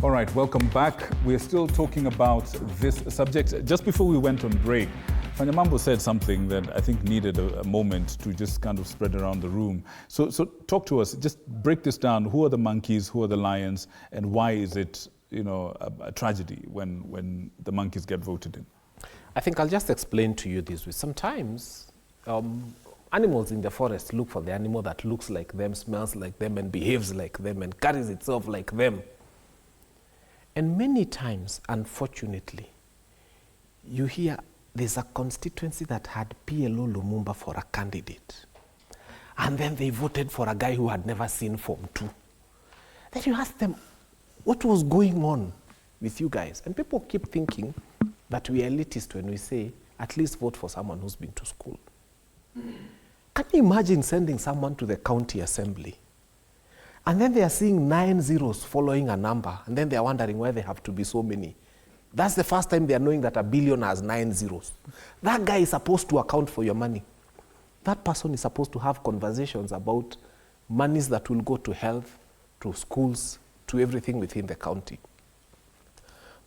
All right, welcome back. We're still talking about this subject. Just before we went on break, Fanyamambo said something that I think needed a moment to just kind of spread around the room. So talk to us, just break this down. Who are the monkeys, who are the lions, and why is it, a tragedy when the monkeys get voted in? I think I'll just explain to you this way. Sometimes animals in the forest look for the animal that looks like them, smells like them, and behaves like them, and carries itself like them. And many times, unfortunately, you hear there's a constituency that had PLO Lumumba for a candidate. And then they voted for a guy who had never seen Form 2. Then you ask them, what was going on with you guys? And people keep thinking that we are elitist when we say, at least vote for someone who's been to school. Can you imagine sending someone to the county assembly? And then they are seeing 9 zeros following a number, and then they are wondering why they have to be so many. That's the first time they are knowing that a billion has 9 zeros. That guy is supposed to account for your money. That person is supposed to have conversations about monies that will go to health, to schools, to everything within the county.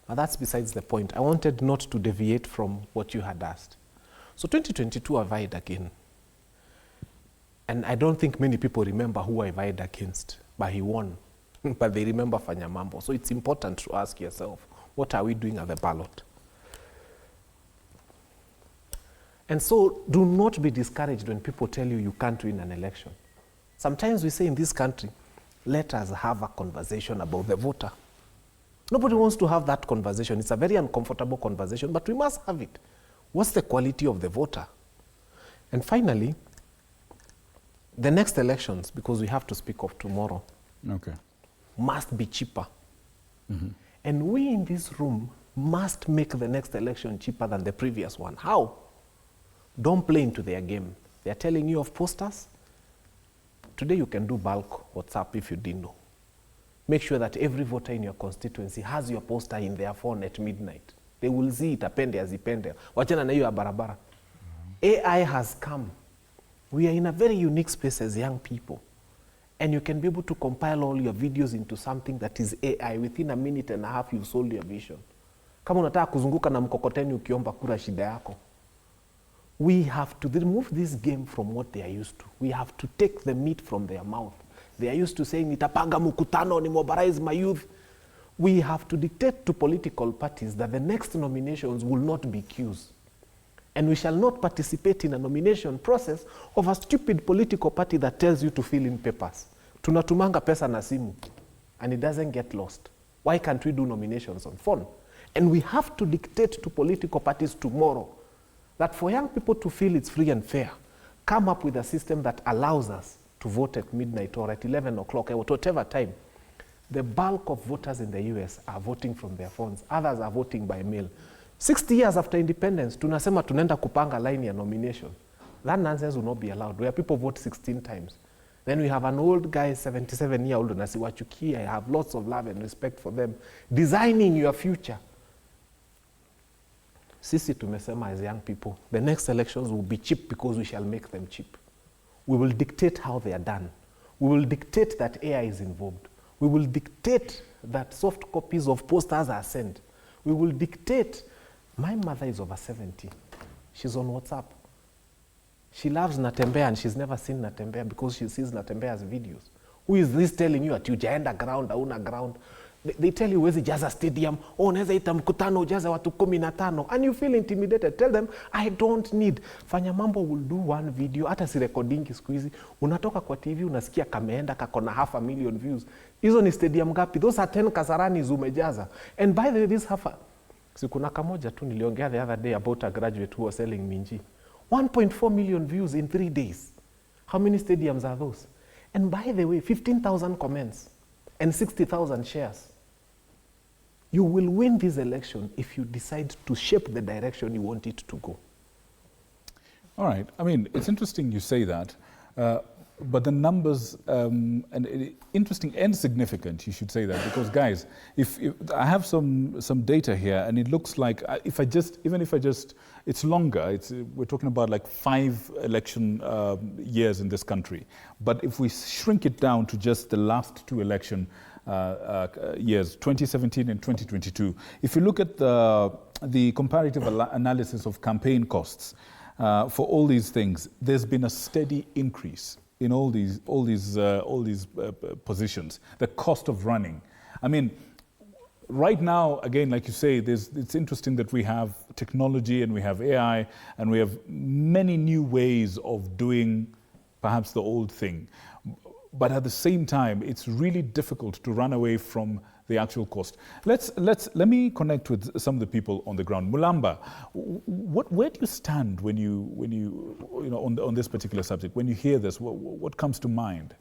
But that's besides the point. I wanted not to deviate from what you had asked. So 2022 I vied again. And I don't think many people remember who I vied against, but he won. But they remember Fanyamambo. So it's important to ask yourself, what are we doing at the ballot? And so do not be discouraged when people tell you you can't win an election. Sometimes we say in this country, let us have a conversation about the voter. Nobody wants to have that conversation. It's a very uncomfortable conversation, but we must have it. What's the quality of the voter? And finally, the next elections, because we have to speak of tomorrow, must be cheaper. Mm-hmm. And we in this room must make the next election cheaper than the previous one. How? Don't play into their game. They're telling you of posters. Today you can do bulk WhatsApp if you didn't know. Make sure that every voter in your constituency has your poster in their phone at midnight. They will see it, apende azipende. Wachana na hiyo ya barabara. AI has come. We are in a very unique space as young people. And you can be able to compile all your videos into something that is AI. Within a minute and a half, you've sold your vision. Kama unataka kuzunguka na mkokoteni ukiomba kura shida yako. We have to remove this game from what they are used to. We have to take the meat from their mouth. They are used to saying, nitapanga mkutano, ni mobilize my youth. We have to dictate to political parties that the next nominations will not be queues. And we shall not participate in a nomination process of a stupid political party that tells you to fill in papers. Tunatumanga pesa na simu, and it doesn't get lost. Why can't we do nominations on phone? And we have to dictate to political parties tomorrow that for young people to feel it's free and fair, come up with a system that allows us to vote at midnight or at 11 o'clock, or whatever time. The bulk of voters in the US are voting from their phones. Others are voting by mail. 60 years after independence, tunasema tunaenda kupanga line ya nomination. That nonsense will not be allowed, where people vote 16 times. Then we have an old guy, 77-year-old, and Nasiwachuki, I have lots of love and respect for them, designing your future. Sisi tumesema as young people, the next elections will be cheap because we shall make them cheap. We will dictate how they are done. We will dictate that AI is involved. We will dictate that soft copies of posters are sent. We will dictate. My mother is over 70. She's on WhatsApp. She loves Natembea and she's never seen Natembea because she sees Natembea's videos. Who is this telling you at Ujaja ground, Auna ground? They tell you, where's Ujaja stadium? Oh, neza ita mkutano Ujaja watu 15. And you feel intimidated. Tell them, I don't need. Fanyamambo will do one video, hata si recordingi siku hizi. Unatoka kwa TV, unasikia kameenda kakona 500,000 views. Hizo ni stadium gapi? Those are 10 Kasarani zumejaza. And by the way, this kuna kamoja tu niliongea the other day about a graduate who was selling minji. 1.4 million views in 3 days. How many stadiums are those? And by the way, 15,000 comments and 60,000 shares. You will win this election if you decide to shape the direction you want it to go. All right. I mean, it's interesting you say that. But the numbers, interesting and significant, you should say that, because guys, if I have some data here, and it looks like it's longer. We're talking about like 5 election years in this country. But if we shrink it down to just the last 2 elections, years, 2017 and 2022. If you look at the comparative analysis of campaign costs for all these things, there's been a steady increase in all these positions. The cost of running. I mean, right now, again, like you say, it's interesting that we have technology and we have AI and we have many new ways of doing perhaps the old thing. But at the same time, it's really difficult to run away from the actual cost. Let me connect with some of the people on the ground. Mulamba, where do you stand when you know on this particular subject? When you hear this, what comes to mind?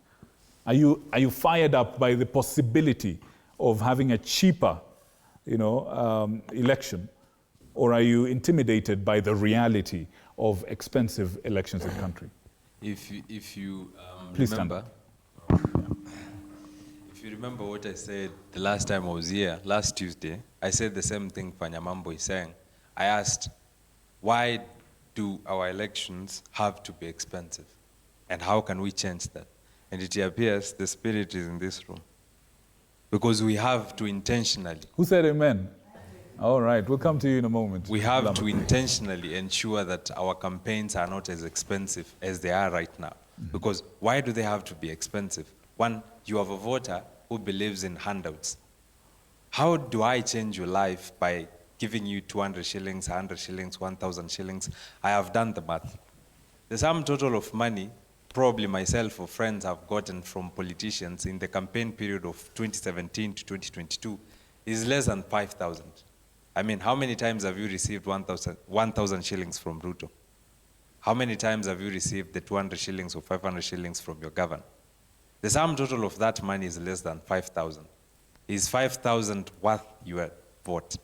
Are you fired up by the possibility of having a cheaper, election, or are you intimidated by the reality of expensive elections in the country? If you Please remember, if you remember what I said the last time I was here, last Tuesday, I said the same thing Fanyamambo is saying. I asked, why do our elections have to be expensive? And how can we change that? And it appears the spirit is in this room. Because we have to intentionally. Who said amen? All right, we'll come to you in a moment. We have to intentionally ensure that our campaigns are not as expensive as they are right now. Because why do they have to be expensive? One, you have a voter who believes in handouts. How do I change your life by giving you 200 shillings, 100 shillings, 1,000 shillings? I have done the math. The sum total of money probably myself or friends have gotten from politicians in the campaign period of 2017 to 2022 is less than 5,000. I mean, how many times have you received 1,000 shillings from Ruto? How many times have you received the 200 shillings or 500 shillings from your governor? The sum total of that money is less than 5,000. Is 5,000 worth your vote?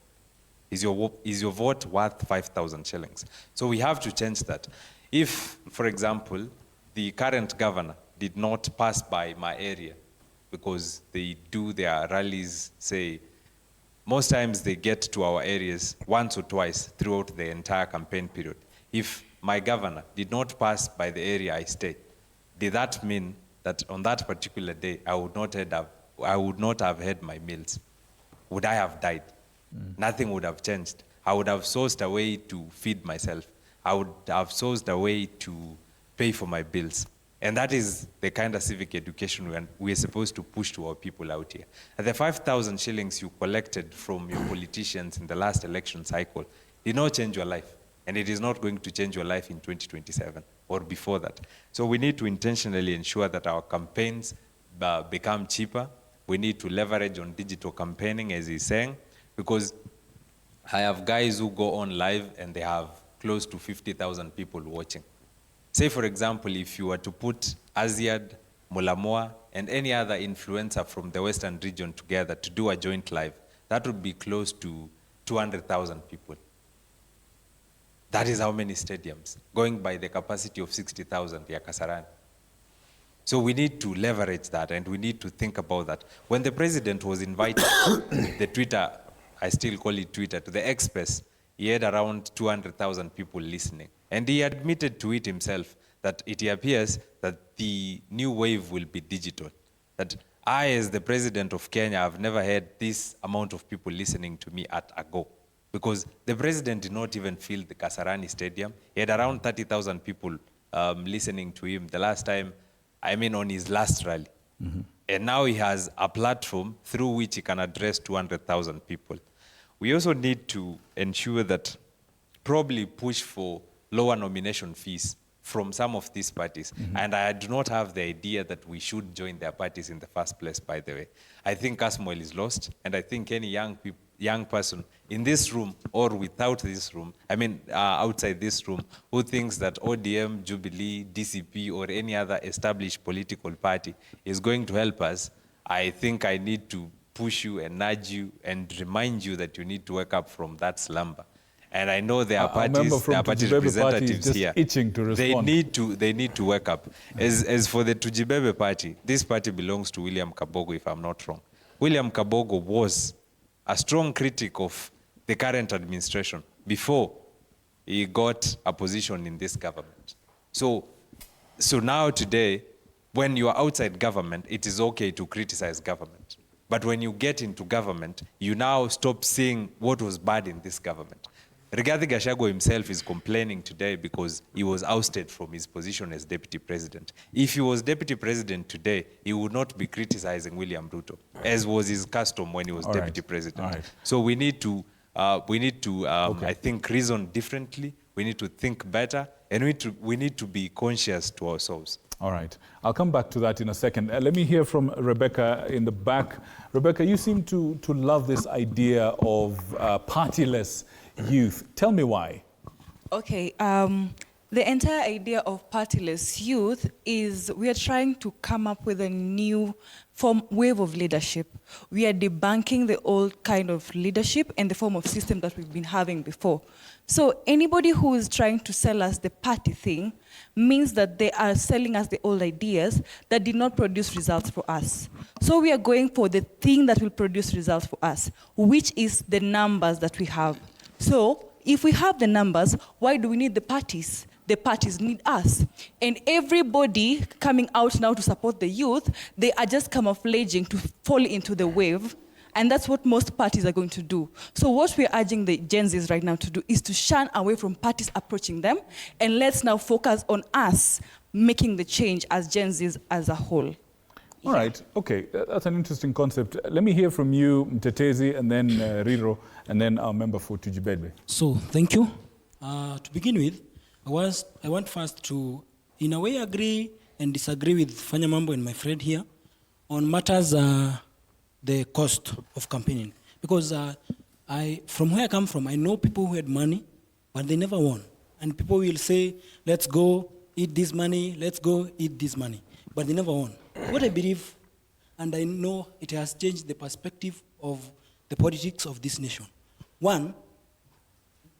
Is your vote worth 5,000 shillings? So we have to change that. If, for example, the current governor did not pass by my area because they do their rallies, say, most times they get to our areas once or twice throughout the entire campaign period. If my governor did not pass by the area I stay, did that mean that on that particular day I would not have had my meals? Would I have died? Nothing would have changed. I would have sourced a way to feed myself. I would have sourced a way to pay for my bills. And that is the kind of civic education we're supposed to push to our people out here. And the 5,000 shillings you collected from your politicians in the last election cycle did not change your life. And it is not going to change your life in 2027 or before that. So we need to intentionally ensure that our campaigns become cheaper. We need to leverage on digital campaigning, as he's saying, because I have guys who go on live and they have close to 50,000 people watching. Say, for example, if you were to put Aziad, Mulamoa, and any other influencer from the Western region together to do a joint live, that would be close to 200,000 people. That is how many stadiums, going by the capacity of 60,000 ya Kasarani. So we need to leverage that, and we need to think about that. When the president was invited to the Twitter, I still call it Twitter, to the Express, he had around 200,000 people listening. And he admitted to it himself that it appears that the new wave will be digital. That I, as the president of Kenya, have never had this amount of people listening to me at a go. Because the president did not even fill the Kasarani Stadium. He had around 30,000 people listening to him the last time, on his last rally. And now he has a platform through which he can address 200,000 people. We also need to ensure that probably push for lower nomination fees from some of these parties. And I do not have the idea that we should join their parties in the first place, by the way. I think Asmoil is lost, and I think any young person in this room or without this room, outside this room, who thinks that ODM, Jubilee, DCP, or any other established political party is going to help us, I think I need to push you and nudge you and remind you that you need to wake up from that slumber. And I know there are party representatives here. Itching to respond. They need to wake up. As for the Tujibebe party, this party belongs to William Kabogo, if I'm not wrong. William Kabogo was a strong critic of the current administration before he got a position in this government. So now today, when you are outside government, it is okay to criticize government. But when you get into government, you now stop seeing what was bad in this government. Rigathi Gachagua himself is complaining today because he was ousted from his position as deputy president. If he was deputy president today, he would not be criticizing William Ruto, as was his custom when he was deputy president. So we need to, I think, reason differently. We need to think better, and we need to be conscious to ourselves. All right. I'll come back to that in a second. Let me hear from Rebecca in the back. Rebecca, you seem to love this idea of partyless youth. Tell me why. Okay. The entire idea of partyless youth is we are trying to come up with a new wave of leadership. We are debunking the old kind of leadership and the form of system that we've been having before. So anybody who is trying to sell us the party thing means that they are selling us the old ideas that did not produce results for us. So we are going for the thing that will produce results for us, which is the numbers that we have. So if we have the numbers, why do we need the parties? The parties need us. And everybody coming out now to support the youth, they are just camouflaging to fall into the wave. And that's what most parties are going to do. So what we're urging the Gen Zs right now to do is to shun away from parties approaching them, and let's now focus on us making the change as Gen Zs as a whole. All right, okay, that's an interesting concept. Let me hear from you, Mtetezi, and then Riro, and then our member for Tujibebe. So, thank you. To begin with, I want first to, in a way, agree and disagree with Fanya Mambo and my friend here on matters the cost of campaigning. Because from where I come from, I know people who had money, but they never won. And people will say, let's go eat this money, let's go eat this money. But they never won. What I believe, and I know it has changed the perspective of the politics of this nation. One,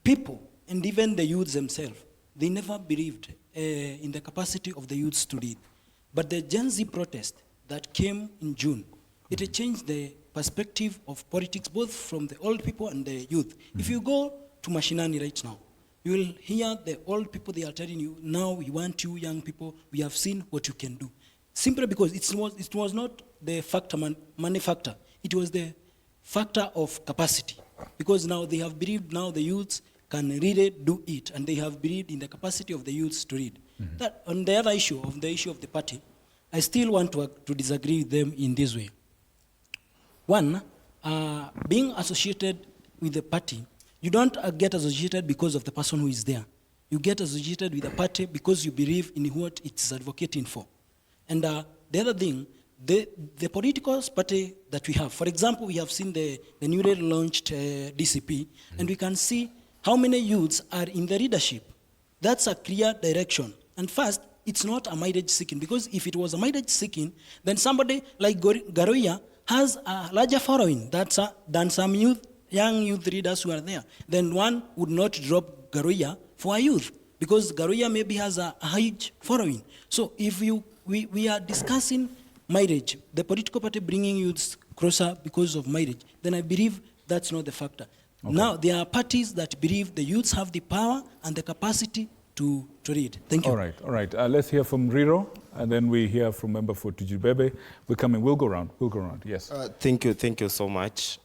people, and even the youths themselves, they never believed in the capacity of the youths to lead. But the Gen Z protest that came in June, it changed the perspective of politics, both from the old people and the youth. If you go to Mashinani right now, you will hear the old people, they are telling you, now we want you young people, we have seen what you can do. Simply because it was not the factor, money factor, it was the factor of capacity. Because now they have believed now the youths can really do it, and they have believed in the capacity of the youths to read. That, on the other issue, of the party, I still want to disagree with them in this way. One, being associated with the party, you don't get associated because of the person who is there. You get associated with the party because you believe in what it's advocating for. And the other thing, the political party that we have, for example, we have seen the newly launched DCP, and we can see how many youths are in the leadership. That's a clear direction. And first, it's not a mileage seeking, because if it was a mileage seeking, then somebody like Garoya has a larger following than some young youth leaders who are there. Then one would not drop Garoya for a youth, because Garoya maybe has a huge following. So if we are discussing mileage, the political party bringing youths closer because of mileage, then I believe that's not the factor. Okay. Now, there are parties that believe the youths have the power and the capacity to lead. Thank you. All right. Let's hear from Riro, and then we hear from member for Tujibebe. We'll go around, yes. Thank you so much.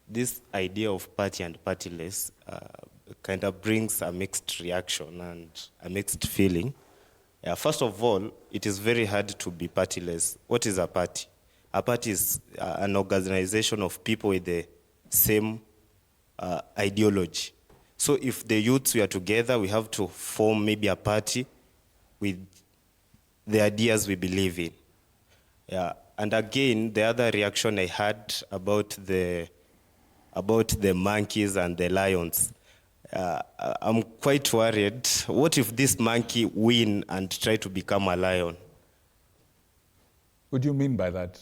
This idea of party and partyless kind of brings a mixed reaction and a mixed feeling. First of all, it is very hard to be partyless. What is a party? A party is an organization of people with the same ideology. So if the youths were together, we have to form maybe a party with the ideas we believe in. And again, the other reaction I had about the monkeys and the lions, I'm quite worried. What if this monkey win and try to become a lion? What do you mean by that?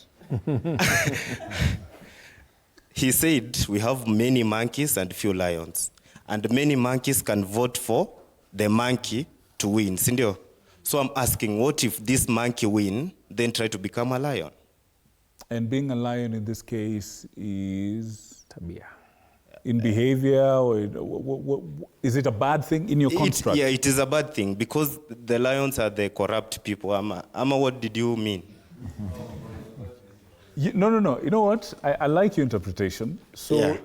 He said we have many monkeys and few lions. And many monkeys can vote for the monkey to win. Sindio? So I'm asking, what if this monkey win, then try to become a lion? And being a lion in this case is tabia. In behavior, or is it a bad thing in your construct? Yeah, it is a bad thing because the lions are the corrupt people. Ama, what did you mean? No. You know what? I like your interpretation. So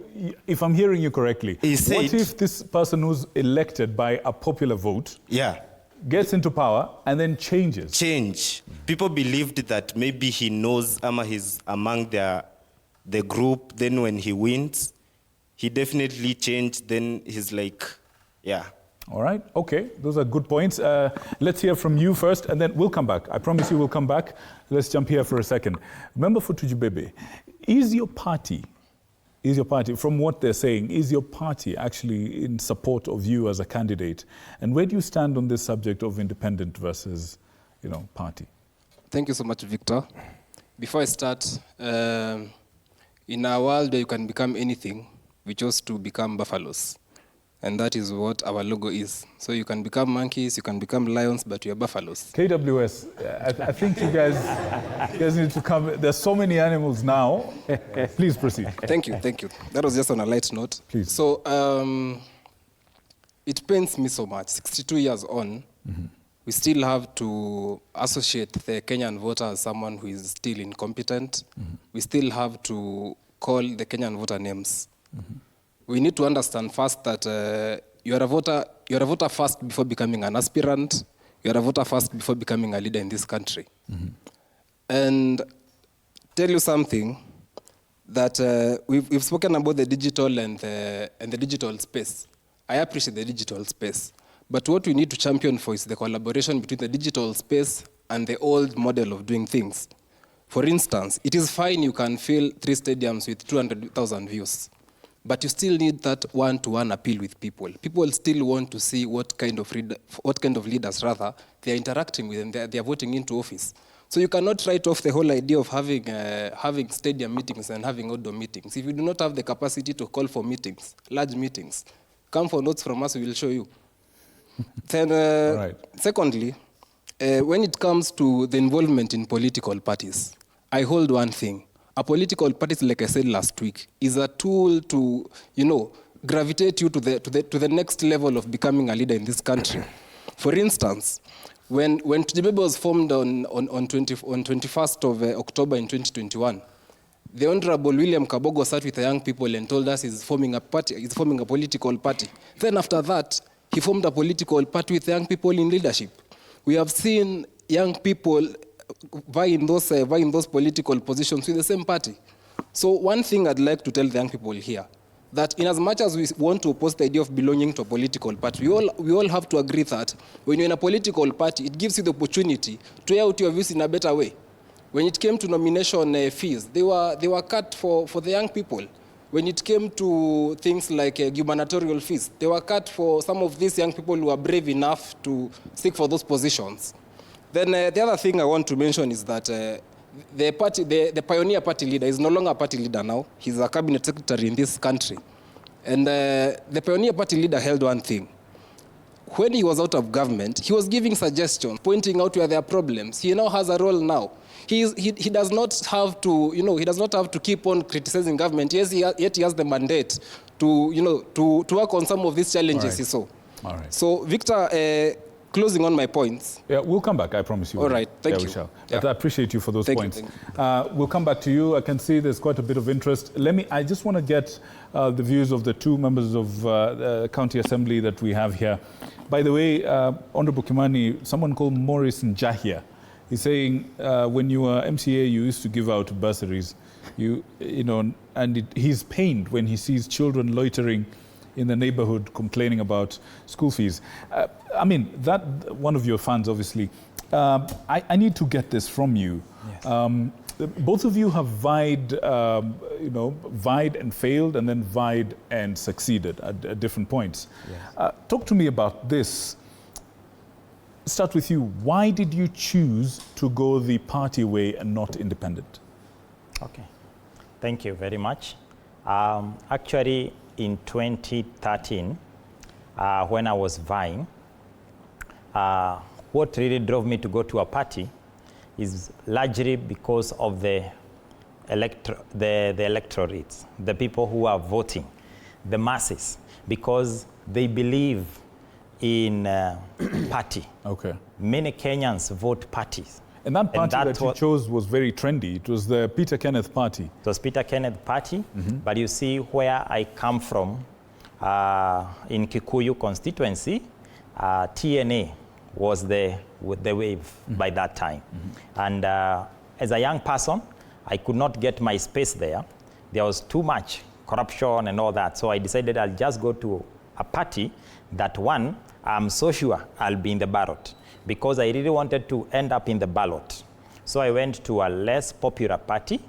if I'm hearing you correctly, what if this person who's elected by a popular vote gets into power and then changes? Change. People believed that maybe he knows he's among the group. Then when he wins, he definitely changed. Then he's like, All right, okay, those are good points. Let's hear from you first, and then we'll come back. I promise you we'll come back. Let's jump here for a second. Remember, for Tujibebe, is your party, from what they're saying, is your party actually in support of you as a candidate? And where do you stand on this subject of independent versus, party? Thank you so much, Victor. Before I start, in a world where you can become anything, we chose to become buffaloes. And that is what our logo is. So you can become monkeys, you can become lions, but you're buffaloes. KWS, I think you guys need to come. There's so many animals now. Please proceed. Thank you. That was just on a light note. Please. So it pains me so much. 62 years on, we still have to associate the Kenyan voter as someone who is still incompetent. We still have to call the Kenyan voter names. We need to understand first that you're a voter first before becoming an aspirant. You're a voter first before becoming a leader in this country. And tell you something, that we've spoken about the digital and the digital space. I appreciate the digital space. But what we need to champion for is the collaboration between the digital space and the old model of doing things. For instance, it is fine you can fill 3 stadiums with 200,000 views. But you still need that one-to-one appeal with people. People still want to see what kind of leaders they're interacting with and they're voting into office. So you cannot write off the whole idea of having stadium meetings and having outdoor meetings. If you do not have the capacity to call for meetings, large meetings, come for notes from us, we will show you. Then, secondly, when it comes to the involvement in political parties, I hold one thing. A political party, like I said last week, is a tool to, gravitate you to the next level of becoming a leader in this country. For instance, when Tujibebe was formed on 21st of October in 2021, the Honorable William Kabogo sat with the young people and told us he's forming a political party. Then after that, he formed a political party with young people in leadership. We have seen young people vying those political positions with the same party. So one thing I'd like to tell the young people here, that in as much as we want to oppose the idea of belonging to a political party, we all have to agree that when you're in a political party, it gives you the opportunity to air out your views in a better way. When it came to nomination fees, they were cut for the young people. When it came to things like gubernatorial fees, they were cut for some of these young people who are brave enough to seek for those positions. Then the other thing I want to mention is that the pioneer party leader is no longer a party leader now. He's a cabinet secretary in this country. And the pioneer party leader held one thing. When he was out of government, he was giving suggestions, pointing out where there are problems. He now has a role now. He does not have to, keep on criticizing government. Yes, yet he has the mandate to work on some of these challenges he saw. All right. So, Victor, closing on my points. Yeah, we'll come back, I promise you. All right, thank you. We shall. But I appreciate you for those points. Thank you. We'll come back to you. I can see there's quite a bit of interest. I just want to get the views of the 2 members of the County Assembly that we have here. By the way, Honorable Kimani, someone called Morris Njahia, he's saying when you were MCA, you used to give out bursaries. He's pained when he sees children loitering in the neighborhood complaining about school fees. That one of your funds, obviously. I need to get this from you. Yes. Both of you have vied and failed, and then vied and succeeded at different points. Yes. Talk to me about this. Start with you. Why did you choose to go the party way and not independent? Okay. Thank you very much. Actually, in 2013, when I was vying, what really drove me to go to a party is largely because of the electorates, the people who are voting, the masses, because they believe in party. Okay. Many Kenyans vote parties. And that party that you chose was very trendy. It was the Peter Kenneth Party. It was Peter Kenneth Party, but you see where I come from, in Kikuyu constituency, TNA was the wave by that time. And as a young person, I could not get my space there. There was too much corruption and all that. So I decided I'll just go to a party that one, I'm so sure I'll be in the ballot, because I really wanted to end up in the ballot. So I went to a less popular party.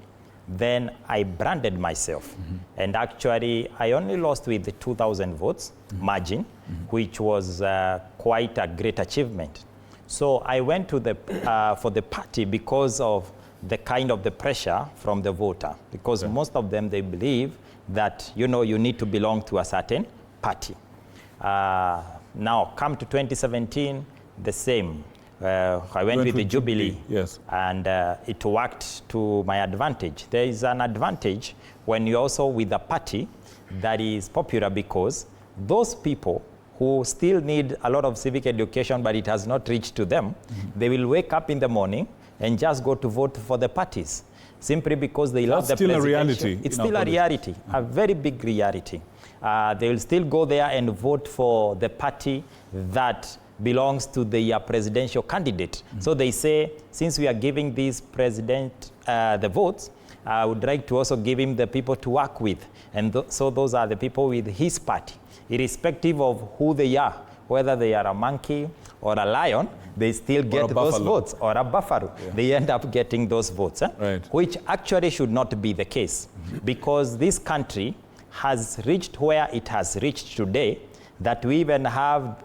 Then I branded myself. And actually, I only lost with the 2,000 votes margin, which was quite a great achievement. So I went to the, for the party because of the kind of the pressure from the voter, because most of them, they believe that, you know, you need to belong to a certain party. Now, come to 2017, the same. I went with the Jubilee, yes, and it worked to my advantage. There is an advantage when you're also with a party that is popular, because those people who still need a lot of civic education, but it has not reached to them, they will wake up in the morning and just go to vote for the parties, simply because they love the presidential. That's still a reality. It's still a reality, a very big reality. They will still go there and vote for the party that belongs to the presidential candidate. So they say, since we are giving this president the votes, I would like to also give him the people to work with. And so those are the people with his party. Irrespective of who they are, whether they are a monkey or a lion, they still get those votes, or a buffalo. They end up getting those votes, which actually should not be the case, because this country has reached where it has reached today, that we even have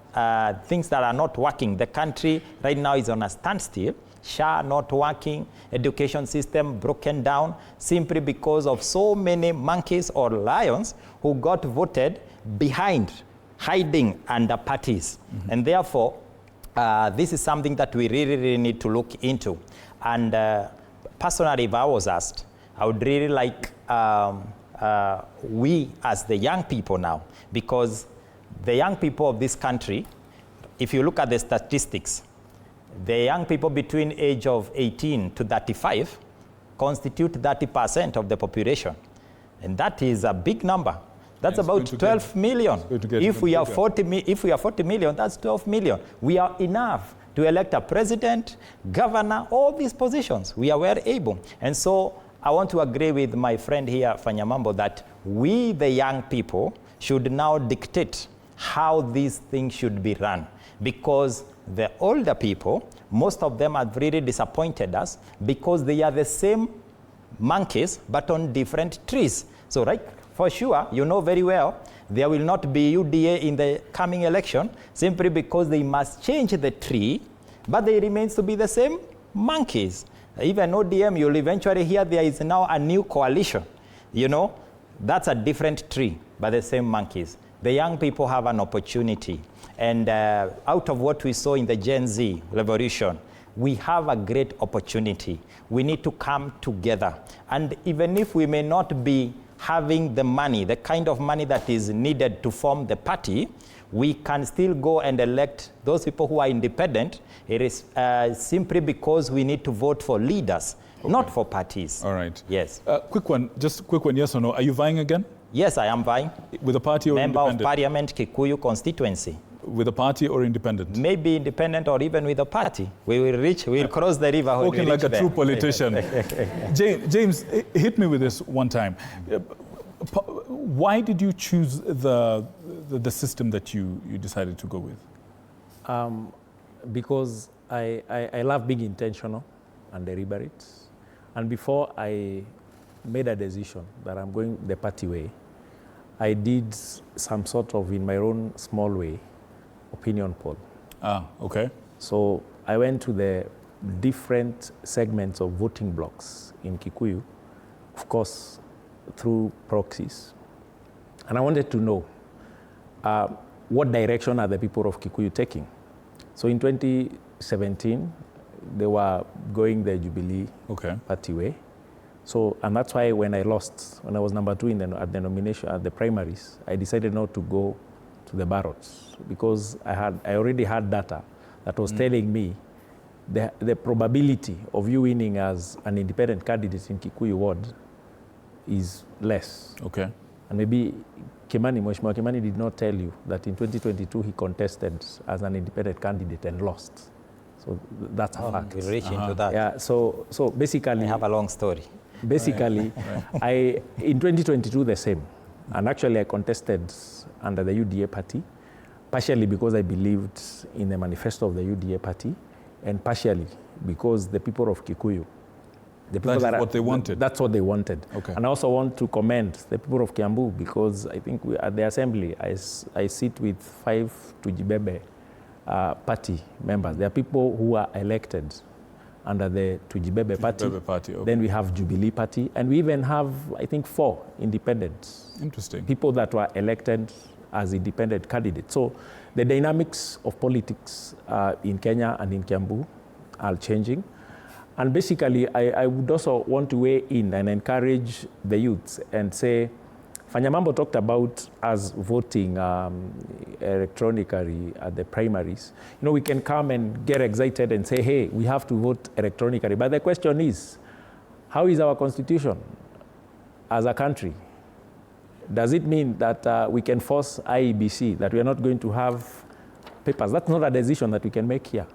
things that are not working. The country right now is on a standstill. SHA not working, education system broken down, simply because of so many monkeys or lions who got voted behind, hiding under parties. And therefore, this is something that we really need to look into. And personally, if I was asked, I would really like we as the young people now, because the young people of this country, if you look at the statistics, the young people between age of 18 to 35 constitute 30% of the population. And that is a big number. That's about 12 million. If we are 40 million, that's 12 million. We are enough to elect a president, governor, all these positions. We are well able. And so I want to agree with my friend here, Fanyamambo, that we, the young people, should now dictate how these things should be run. Because the older people, most of them have really disappointed us, because they are the same monkeys, but on different trees. So, right, for sure, you know very well, there will not be UDA in the coming election, simply because they must change the tree, but they remain to be the same monkeys. Even ODM, you'll eventually hear there is now a new coalition. You know, that's a different tree, but the same monkeys. The young people have an opportunity. And out of what we saw in the Gen Z revolution, we have a great opportunity. We need to come together. And even if we may not be having the money, the kind of money that is needed to form the party, we can still go and elect those people who are independent. It is simply because we need to vote for leaders, not for parties. All right. Yes. Quick one, just quick one, yes or no. Are you vying again? Yes, I am vying. With a party or Member independent? of Parliament, Kikuyu constituency. With a party or independent? Maybe independent or even with a party. We will cross the river when we Talking reach like a there. true politician. James, hit me with this one time. Why did you choose the system that you decided to go with? Because I love being intentional and deliberate. And before I made a decision that I'm going the party way, I did some sort of, in my own small way, opinion poll. Okay. So I went to the different segments of voting blocks in Kikuyu, of course, through proxies. And I wanted to know what direction are the people of Kikuyu taking. So in 2017, they were going the Jubilee party way. So, and that's why when I lost, when I was number 2 at the nomination, at the primaries, I decided not to go to the ballots, because I already had data that was telling me the probability of you winning as an independent candidate in Kikuyu ward is less. Okay. And maybe Mheshimiwa Kimani did not tell you that in 2022 he contested as an independent candidate and lost. So that's a fact. We'll reach into that. Yeah, so basically... I have a long story. Basically, in 2022 the same. And actually I contested under the UDA party, partially because I believed in the manifesto of the UDA party, and partially because the people of Kikuyu, the people that's what they wanted. That's what they wanted. Okay. And I also want to commend the people of Kiambu, because I think at the assembly, I sit with 5 Tujibebe party members. There are people who are elected under the Tujibebe party. Okay. Then we have Jubilee party, and we even have, I think, 4 independents. Interesting. People that were elected as independent candidates. So the dynamics of politics in Kenya and in Kiambu are changing. And basically, I would also want to weigh in and encourage the youths and say, Fanyamambo talked about us voting electronically at the primaries. You know, we can come and get excited and say, hey, we have to vote electronically. But the question is, how is our constitution as a country? Does it mean that we can force IEBC, that we are not going to have papers? That's not a decision that we can make here.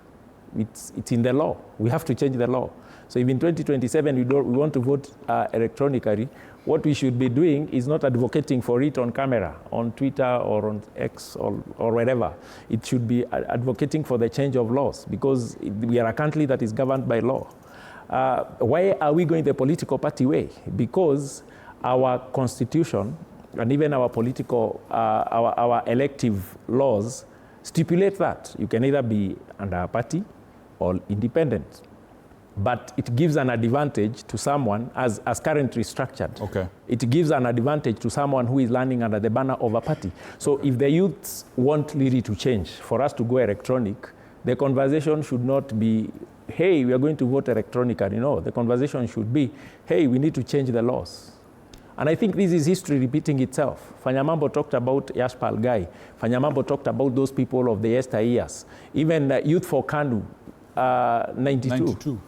It's in the law. We have to change the law. So if in 2027 we want to vote electronically, what we should be doing is not advocating for it on camera, on Twitter or on X or wherever. It should be advocating for the change of laws, because we are a country that is governed by law. Why are we going the political party way? Because our constitution and even our political, our elective laws stipulate that you can either be under a party or independent. But it gives an advantage to someone as currently structured. Okay. It gives an advantage to someone who is running under the banner of a party. So if the youths want really to change, for us to go electronic, the conversation should not be, hey, we are going to vote electronically. No, the conversation should be, hey, we need to change the laws. And I think this is history repeating itself. Fanyamambo talked about Yashpal Gai. Fanyamambo talked about those people of the yesteryears. Even Youth for KANU, 92.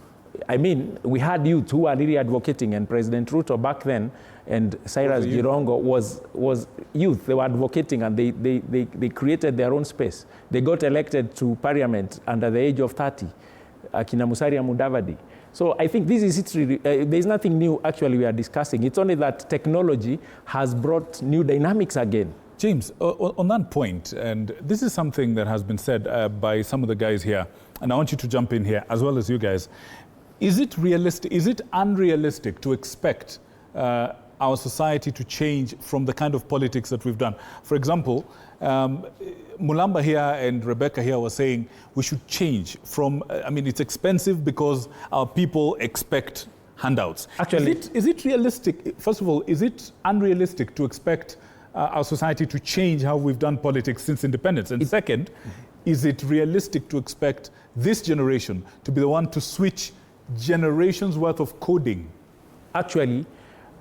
I mean, we had youth who were really advocating, and President Ruto back then and Cyrus Girongo was youth. They were advocating, and they created their own space. They got elected to parliament under the age of 30, Kina Musalia Mudavadi. So I think this is history. There's nothing new actually we are discussing. It's only that technology has brought new dynamics again. James, on that point, and this is something that has been said by some of the guys here, and I want you to jump in here as well as you guys. Is it realistic, is it unrealistic to expect our society to change from the kind of politics that we've done? For example, Mulamba here and Rebecca here were saying we should change from, I mean, it's expensive because our people expect handouts. Actually, is it realistic, first of all, is it unrealistic to expect our society to change how we've done politics since independence? And second, is it realistic to expect this generation to be the one to switch generations worth of coding? Actually,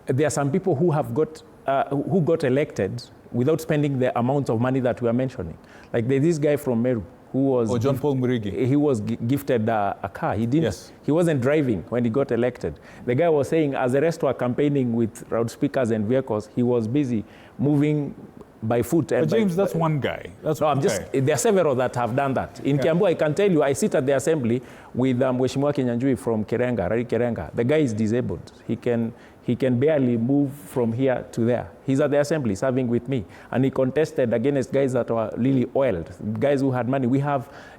there are some people who have got elected without spending the amount of money that we are mentioning. Like there's this guy from Meru who was John Paul Murigi. He was gifted a car. He didn't. Yes. He wasn't driving when he got elected. The guy was saying, as the rest were campaigning with loudspeakers and vehicles, he was busy moving by foot. And but James, that's one guy. That's no, one I'm just. guy. There are several that have done that. In Kiambu, I can tell you, I sit at the assembly with Mheshimiwa Kenyan from Kerenga, Rari Kerenga. The guy is disabled. He can barely move from here to there. He's at the assembly serving with me. And he contested against guys that were really oiled, guys who had money.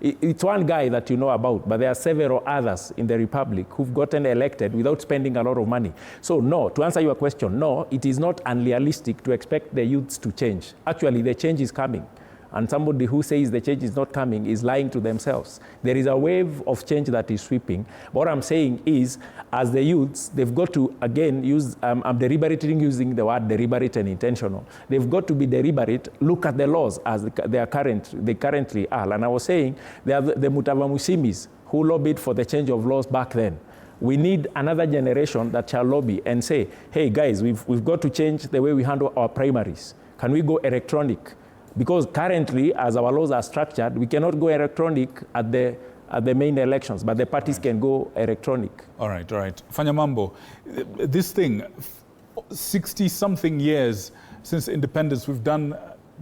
It's one guy that you know about, but there are several others in the Republic who've gotten elected without spending a lot of money. So no, to answer your question, no, it is not unrealistic to expect the youths to change. Actually, the change is coming. And somebody who says the change is not coming is lying to themselves. There is a wave of change that is sweeping. What I'm saying is, as the youths, they've got to, again, use, I'm deliberating using the word deliberate and intentional. They've got to be deliberate, look at the laws as they currently are. And I was saying, they are the Mutavamusimis who lobbied for the change of laws back then. We need another generation that shall lobby and say, hey guys, we've got to change the way we handle our primaries. Can we go electronic? Because currently, as our laws are structured, we cannot go electronic at the at the main elections, but the parties can go electronic. All right. Fanyamambo, this thing, 60-something years since independence, we've done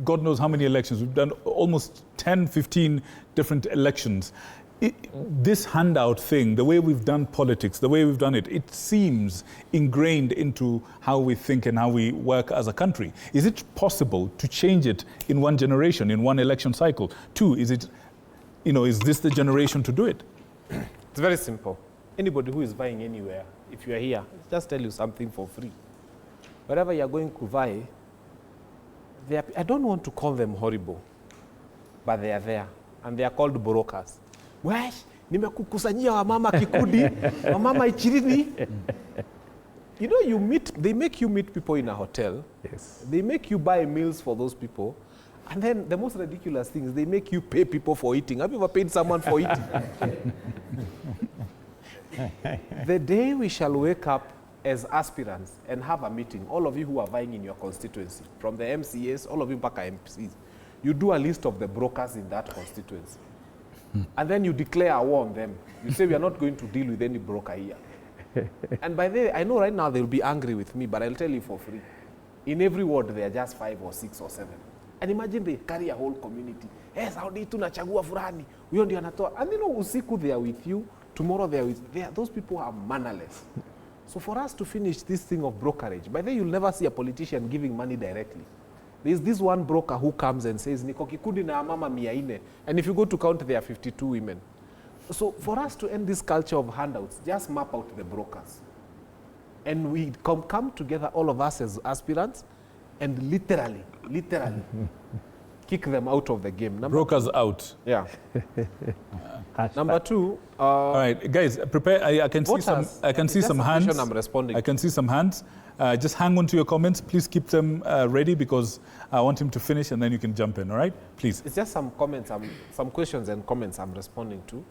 God knows how many elections. We've done almost 10, 15 different elections. This handout thing, the way we've done politics, the way we've done it, it seems ingrained into how we think and how we work as a country. Is it possible to change it in one generation, in one election cycle? Two, is it, is this the generation to do it? It's very simple. Anybody who is buying anywhere, if you are here, just tell you something for free. Wherever you are going to buy, I don't want to call them horrible, but they are there, and they are called brokers. Wesh, nimekukusanyia wamama Kikudi, wamama Ichirini. They make you meet people in a hotel. Yes. They make you buy meals for those people. And then the most ridiculous thing is they make you pay people for eating. Have you ever paid someone for eating? The day we shall wake up as aspirants and have a meeting, all of you who are vying in your constituency, from the MCAs, all of you back MPs, you do a list of the brokers in that constituency. And then you declare a war on them. You say, we are not going to deal with any broker here. And by the way, I know right now they'll be angry with me, but I'll tell you for free. In every ward, there are just 5 or 6 or 7. And imagine they carry a whole community. Yes, how do tunachagua fulani? And usiku they are with you, tomorrow they are with you. Those people are mannerless. So for us to finish this thing of brokerage, by the way, you'll never see a politician giving money directly. There's this one broker who comes and says, Niko kikundi na mama 400. And if you go to count, there are 52 women. So for us to end this culture of handouts, just map out the brokers. And we come together, all of us as aspirants, and literally, kick them out of the game. Brokers out. Yeah. Number 2. All right, guys, prepare. I can see some. I can see some hands. I'm responding. I can see some hands. Just hang on to your comments. Please keep them ready because I want him to finish and then you can jump in. All right, please. It's just some comments, some questions and comments I'm responding to.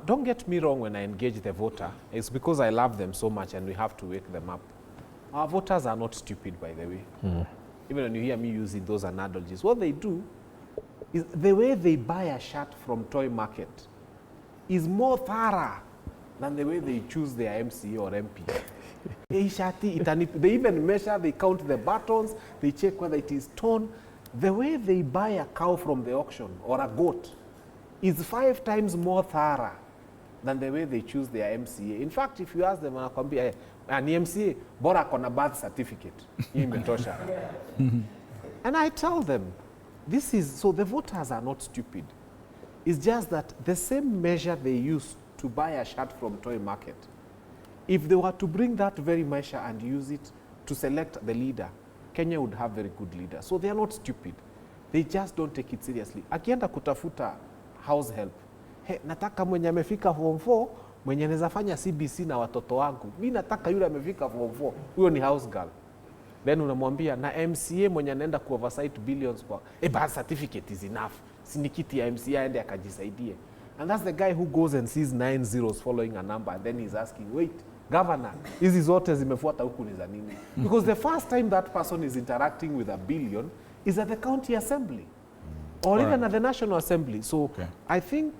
Don't get me wrong when I engage the voter. It's because I love them so much and we have to wake them up. Our voters are not stupid, by the way. Even when you hear me using those analogies, what they do is the way they buy a shirt from toy market is more thorough than the way they choose their MCA or MP. They even measure, they count the buttons, they check whether it is torn. The way they buy a cow from the auction or a goat is 5 times more thorough than the way they choose their MCA. In fact, if you ask them, an MCA, bora kona birth certificate. And I tell them, so the voters are not stupid. It's just that the same measure they use to buy a shirt from toy market, if they were to bring that very measure and use it to select the leader, Kenya would have very good leaders. So they are not stupid. They just don't take it seriously. Akienda kutafuta house help, nataka mwenye amefika form 4, mwenye anaweza fanya CBC na watoto wangu. Mimi nataka yule amefika form 4. Huyo ni house girl. Then unamwambia na MCA mwenye anaenda ku oversight billions kwa birth certificate is enough. Sinikiti ya MCA aende akajisaidie. And that's the guy who goes and sees 9 zeros following a number and then he's asking, wait, governor, hizi zote zimefuata huku ni za nini? Because the first time that person is interacting with a billion is at the county assembly or even at the national assembly. So I think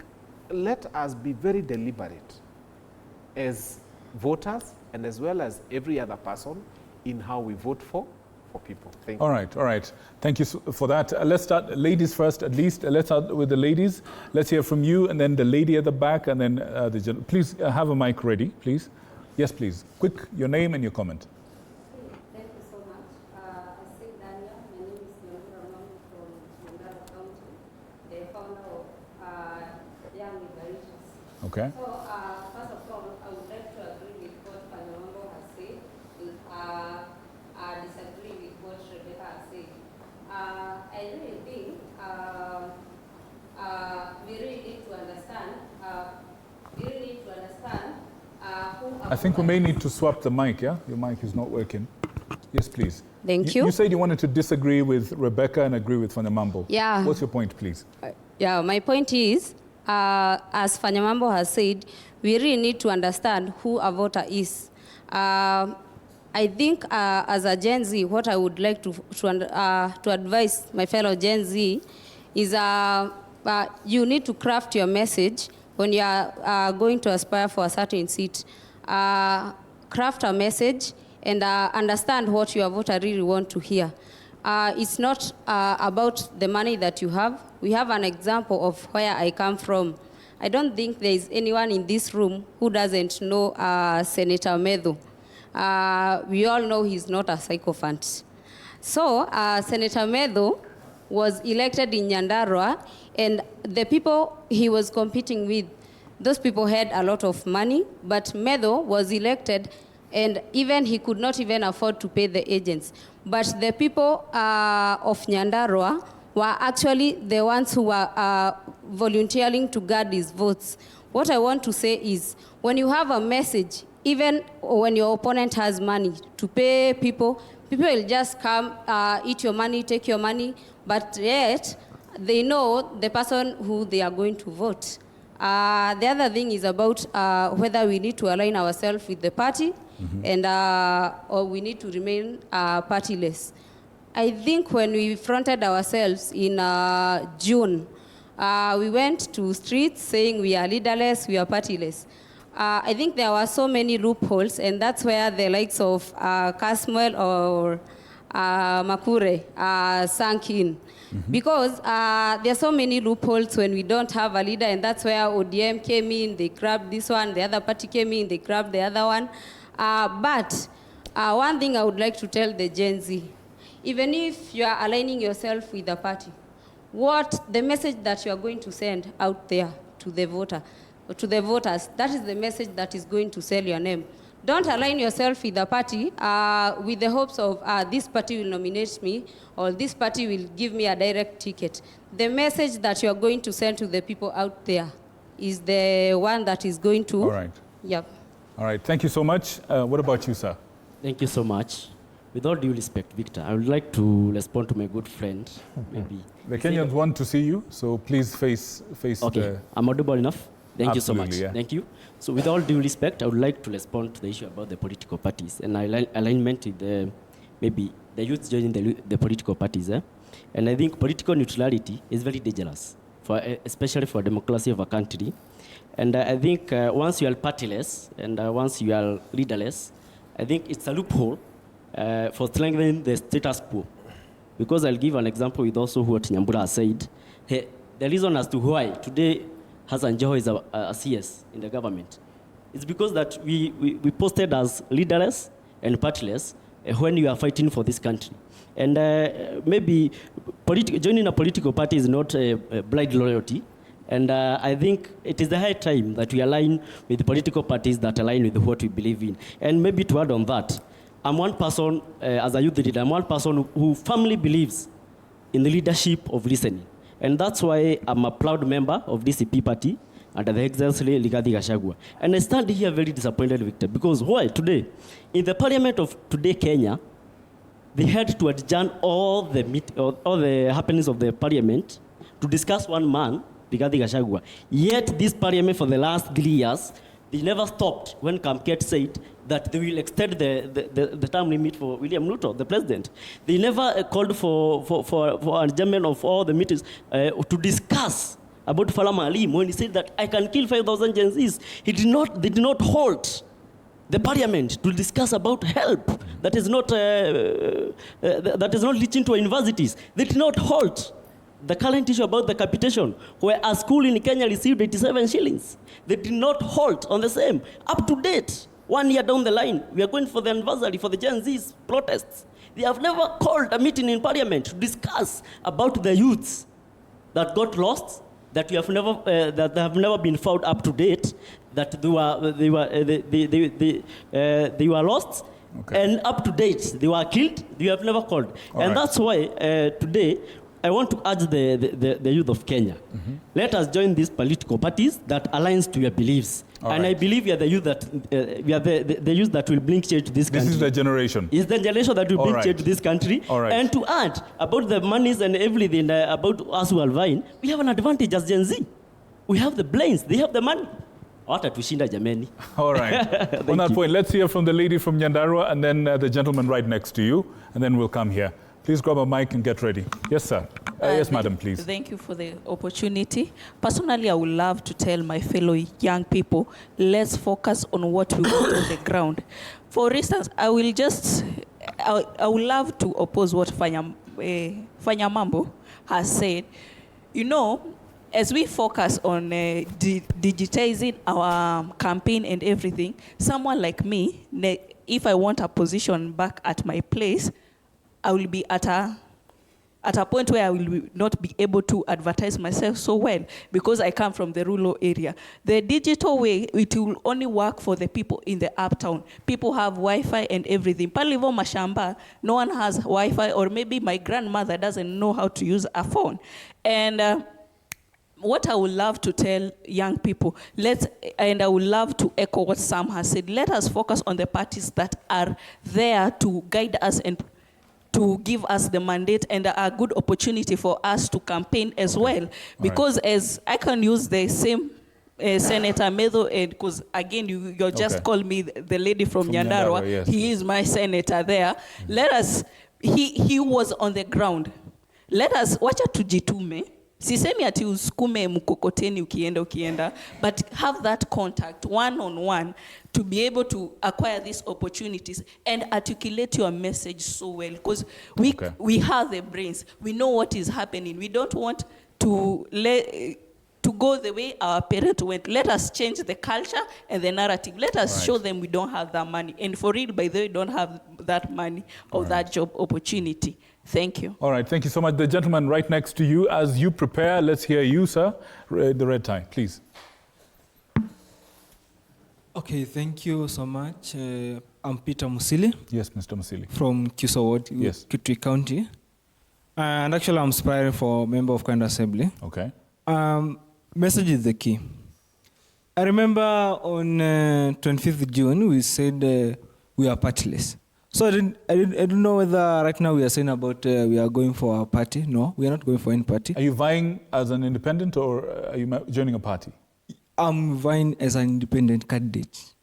let us be very deliberate as voters and as well as every other person in how we vote for people. Thank you. All right. Thank you for that. Let's start, ladies first at least. Let's start with the ladies. Let's hear from you and then the lady at the back and then the gentleman. Please have a mic ready, please. Yes, please. Quick, your name and your comment. Thank you so much. I say Daniel. My name is Neutrality from Bundara County, the founder of Young Liberations. Okay. So, first of all, I would like to agree with what Fanyamambo has said. I disagree with what Rebecca has said. I really think we really need to understand. I think we may need to swap the mic, yeah? Your mic is not working. Yes, please. Thank you. You said you wanted to disagree with Rebecca and agree with Fanyamambo. Yeah. What's your point, please? Yeah, my point is, as Fanyamambo has said, we really need to understand who a voter is. I think as a Gen Z, what I would like to advise my fellow Gen Z is you need to craft your message when you are going to aspire for a certain seat, craft a message and understand what your voter really want to hear. It's not about the money that you have. We have an example of where I come from. I don't think there is anyone in this room who doesn't know Senator Medho. We all know he's not a sycophant. So Senator Medho was elected in Nyandarua, and the people he was competing with, those people had a lot of money, but Medho was elected, and even he could not even afford to pay the agents. But the people of Nyandarua were actually the ones who were volunteering to guard his votes. What I want to say is, when you have a message, even when your opponent has money to pay people, people will just come, eat your money, take your money, but yet they know the person who they are going to vote. The other thing is about whether we need to align ourselves with the party, and or we need to remain partyless. I think when we fronted ourselves in June, we went to streets saying we are leaderless, we are partyless. I think there were so many loopholes, and that's where the likes of Kasmuel or Makure sank in. Because there are so many loopholes when we don't have a leader, and that's where ODM came in, they grabbed this one, the other party came in, they grabbed the other one. But one thing I would like to tell the Gen Z, even if you are aligning yourself with the party, the message that you are going to send out there to the voter, to the voters, that is the message that is going to sell your name. Don't align yourself with the party with the hopes of this party will nominate me or this party will give me a direct ticket. The message that you are going to send to the people out there is the one that is going to... All right. Yep. All right. Thank you so much. What about you, sir? Thank you so much. With all due respect, Victor, I would like to respond to my good friend. Maybe the Kenyans want to see you, so please face okay. I'm audible enough? Thank you so much. Yeah. Thank you. So with all due respect, I would like to respond to the issue about the political parties and alignment with maybe the youth joining the political parties. And I think political neutrality is very dangerous, especially for democracy of a country. And I think once you are partyless and once you are leaderless, I think it's a loophole for strengthening the status quo. Because I'll give an example with also what Nyambura said. Hey, the reason as to why today Hassan Joho is a CS in the government is because that we posted as leaderless and partyless when you are fighting for this country. And maybe joining a political party is not a blind loyalty. And I think it is the high time that we align with the political parties that align with what we believe in. And maybe to add on that, I'm one person, as a youth leader, I'm one person who firmly believes in the leadership of listening. And that's why I'm a proud member of DCP party under the Excellency Rigathi Gachagua. And I stand here very disappointed, Victor, because why? Today, in the parliament of today, Kenya, they had to adjourn all the happenings of the parliament to discuss one man, Rigathi Gachagua. Yet this parliament for the last 3 years, they never stopped when Kamket said that they will extend the term limit for William Ruto, the president. They never called for adjournment of all the meetings to discuss about Falama Alim when he said that I can kill 5,000 Gen Zs. They did not halt the parliament to discuss about help that is not reaching to universities. They did not halt the current issue about the capitation, where a school in Kenya received 87 shillings. They did not halt on the same. Up to date, 1 year down the line, we are going for the anniversary for the Gen Z's protests. They have never called a meeting in parliament to discuss about the youths that got lost, that have never been found up to date, that they were lost, okay, and up to date they were killed. They have never called, all and right, that's why today I want to urge the youth of Kenya. Mm-hmm. Let us join these political parties that aligns to your beliefs. All and right, I believe we are the youth that we are the youth that will bring change to this country. This is the generation. It's the generation that will all bring right, change to this country. All right. And to add about the monies and everything about us who are vying, we have an advantage as Gen Z. We have the brains. They have the money. All right. On that point, let's hear from the lady from Nyandarua and then the gentleman right next to you, and then we'll come here. Please grab a mic and get ready. Yes, sir. Yes, madam, please. Thank you for the opportunity. Personally, I would love to tell my fellow young people, let's focus on what we want on the ground. For instance, I would love to oppose what Fanyamambo has said. You know, as we focus on digitizing our campaign and everything, someone like me, if I want a position back at my place, I will be at a point where I will not be able to advertise myself so well because I come from the rural area. The digital way, it will only work for the people in the uptown. People have Wi-Fi and everything. Palivo Mashamba, no one has Wi-Fi, or maybe my grandmother doesn't know how to use a phone. And what I would love to tell young people, and I would love to echo what Sam has said, let us focus on the parties that are there to guide us and to give us the mandate and a good opportunity for us to campaign as well. Because as I can use the same Senator Medo, because again, you just call me the lady from Nyandarua. Yes. He is my senator there. Let us, he was on the ground. Let us, wacha tujitume. Sisemi ati usukume mkokoteni ukienda, but have that contact one-on-one to be able to acquire these opportunities and articulate your message so well. Because we have the brains. We know what is happening. We don't want to go the way our parents went. Let us change the culture and the narrative. Let us show them we don't have that money. And for real, by the way, don't have that money or that job opportunity. Thank you. All right, thank you so much. The gentleman right next to you, as you prepare, let's hear you, sir. The red tie, please. Okay, thank you so much. I'm Peter Musili. Yes, Mr. Musili. From Kiso Ward, Kitui County. And actually, I'm aspiring for member of County Assembly. Okay. Message is the key. I remember on 25th June, we said we are partyless. So I don't know whether right now we are saying about we are going for a party. No, we are not going for any party. Are you vying as an independent or are you joining a party? I'm vying as an independent candidate.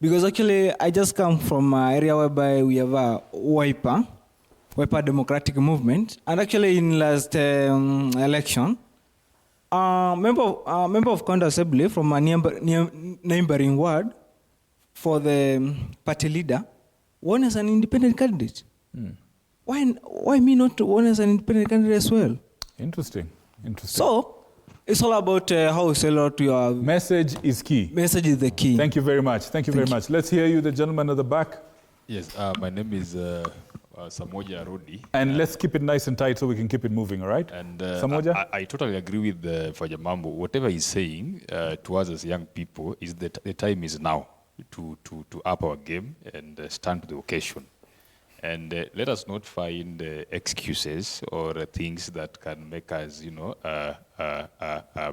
Because actually I just come from an area whereby we have a Wiper Democratic Movement. And actually in last election, member of County Assembly from a neighboring ward for the party leader won as an independent candidate. Why me not won as an independent candidate as well? Interesting. So, it's all about how you sell out your... Message is key. Message is the key. Thank you very much. Thank you very much. Let's hear you, the gentleman at the back. Yes, my name is Samoja Rodi. And let's keep it nice and tight so we can keep it moving, all right? And Samoja? I totally agree with Fanyamambo. Whatever he's saying to us as young people is that the time is now to up our game and stand to the occasion. And let us not find excuses or things that can make us,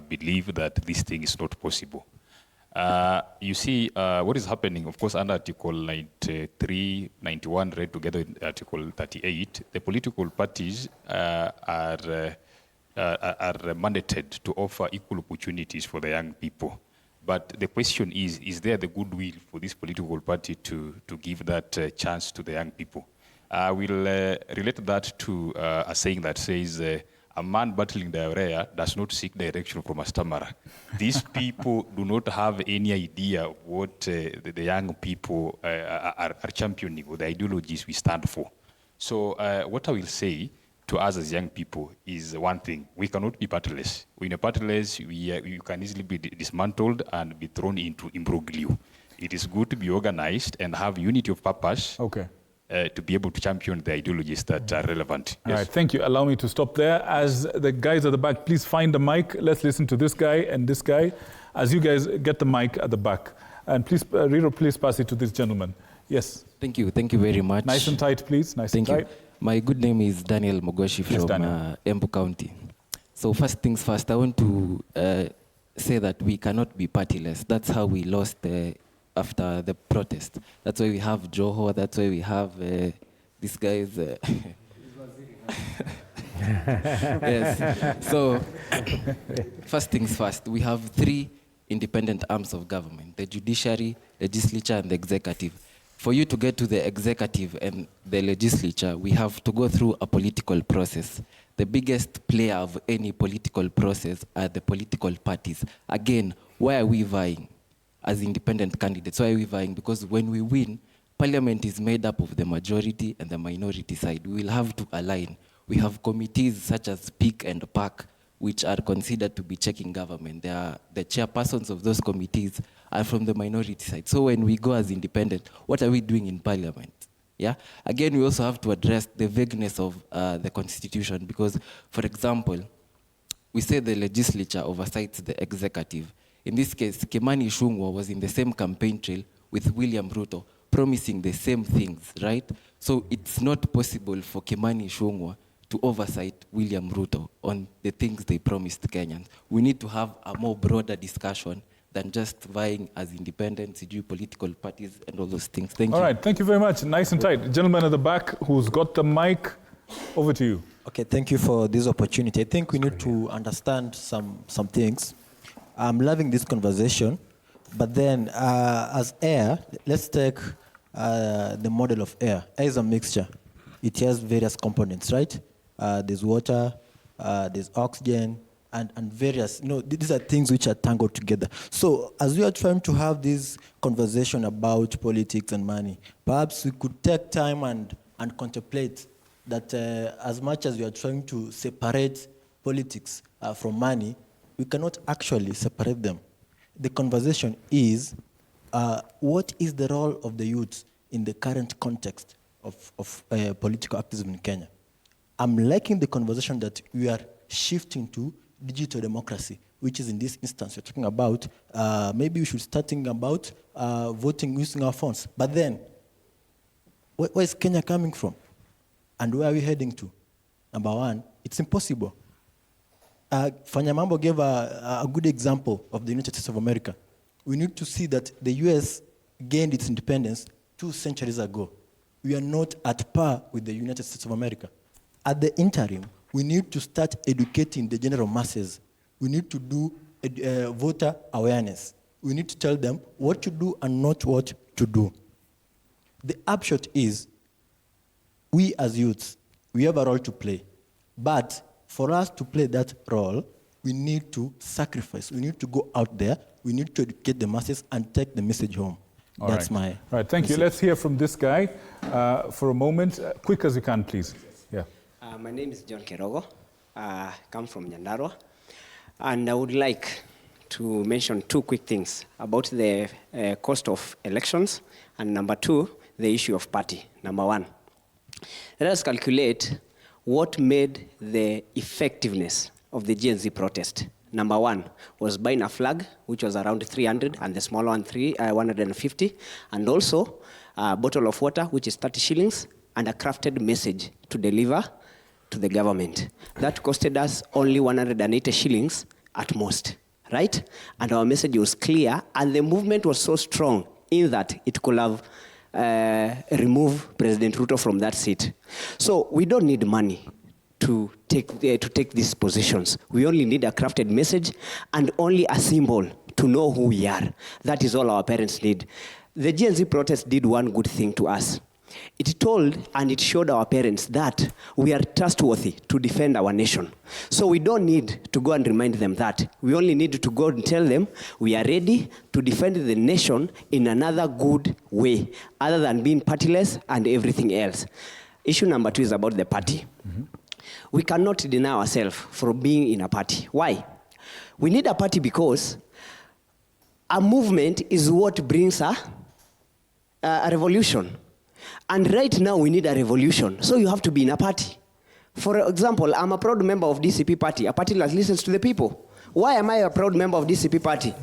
believe that this thing is not possible. You see, what is happening, of course, under Article 93, 91, read together with Article 38, the political parties are mandated to offer equal opportunities for the young people. But the question is there the goodwill for this political party to give that chance to the young people? I will relate that to a saying that says, a man battling diarrhea does not seek direction from a stammerer. These people do not have any idea of what the young people are championing or the ideologies we stand for. So what I will say to us as young people is one thing: we cannot be partyless. In a partyless, you can easily be dismantled and be thrown into imbroglio. It is good to be organized and have unity of purpose. Okay. To be able to champion the ideologies that are relevant. All right, thank you. Allow me to stop there. As the guys at the back, please find the mic. Let's listen to this guy and this guy. As you guys get the mic at the back. And please, Riro, please pass it to this gentleman. Yes. Thank you very much. Nice and tight, please. Nice and tight. My good name is Daniel Mogoshi from Embu County. So first things first, I want to say that we cannot be partyless. That's how we lost after the protest. That's why we have Joho, that's why we have these guys. Yes. So, first things first, we have 3 independent arms of government: the judiciary, legislature, and the executive. For you to get to the executive and the legislature, we have to go through a political process. The biggest player of any political process are the political parties. Again, why are we vying as independent candidates? Why are we vying? Because when we win, Parliament is made up of the majority and the minority side. We will have to align. We have committees such as PIC and PAC, which are considered to be checking government. They are the chairpersons of those committees are from the minority side. So when we go as independent, what are we doing in Parliament? Yeah. Again, we also have to address the vagueness of the Constitution because, for example, we say the legislature oversees the executive. In this case, Kimani Ichung'wah was in the same campaign trail with William Ruto, promising the same things, right? So it's not possible for Kimani Ichung'wah to oversight William Ruto on the things they promised Kenyans. We need to have a more broader discussion than just vying as independents, political parties, and all those things. Thank you. All right, thank you very much. Nice and tight. Gentleman at the back who's got the mic, over to you. Okay, thank you for this opportunity. I think we need to understand some things. I'm loving this conversation, but then as air, let's take the model of air. Air is a mixture. It has various components, right? There's water, there's oxygen, and various, these are things which are tangled together. So as we are trying to have this conversation about politics and money, perhaps we could take time and contemplate that as much as we are trying to separate politics from money, we cannot actually separate them. The conversation is, what is the role of the youth in the current context of political activism in Kenya? I'm liking the conversation that we are shifting to digital democracy, which is in this instance, we're talking about, maybe we should start thinking about voting using our phones. But then, where is Kenya coming from? And where are we heading to? Number one, it's impossible. Fanyamambo gave a good example of the United States of America. We need to see that the US gained its independence 2 centuries ago. We are not at par with the United States of America. At the interim, we need to start educating the general masses. We need to do voter awareness. We need to tell them what to do and not what to do. The upshot is, we as youths, we have a role to play. But for us to play that role, we need to sacrifice. We need to go out there. We need to educate the masses and take the message home. That's my All right, thank you. Let's hear from this guy for a moment. Quick as you can, please. Yeah. My name is John Kerogo. I come from Nyandarua. And I would like to mention 2 quick things about the cost of elections, and number 2, the issue of party. Number 1, let us calculate what made the effectiveness of the Gen Z protest. Number 1 was buying a flag, which was around 300, and the smaller one, 150, and also a bottle of water, which is 30 shillings, and a crafted message to deliver to the government. That costed us only 180 shillings at most, right? And our message was clear, and the movement was so strong in that it could have removed President Ruto from that seat. So we don't need money to take these positions. We only need a crafted message and only a symbol to know who we are. That is all our parents need. The Gen Z protest did one good thing to us. It told and it showed our parents that we are trustworthy to defend our nation. So we don't need to go and remind them that. We only need to go and tell them we are ready to defend the nation in another good way, other than being partyless and everything else. Issue number 2 is about the party. Mm-hmm. We cannot deny ourselves from being in a party. Why? We need a party because a movement is what brings a revolution. And right now we need a revolution. So you have to be in a party. For example, I'm a proud member of DCP party, a party that listens to the people. Why am I a proud member of DCP party?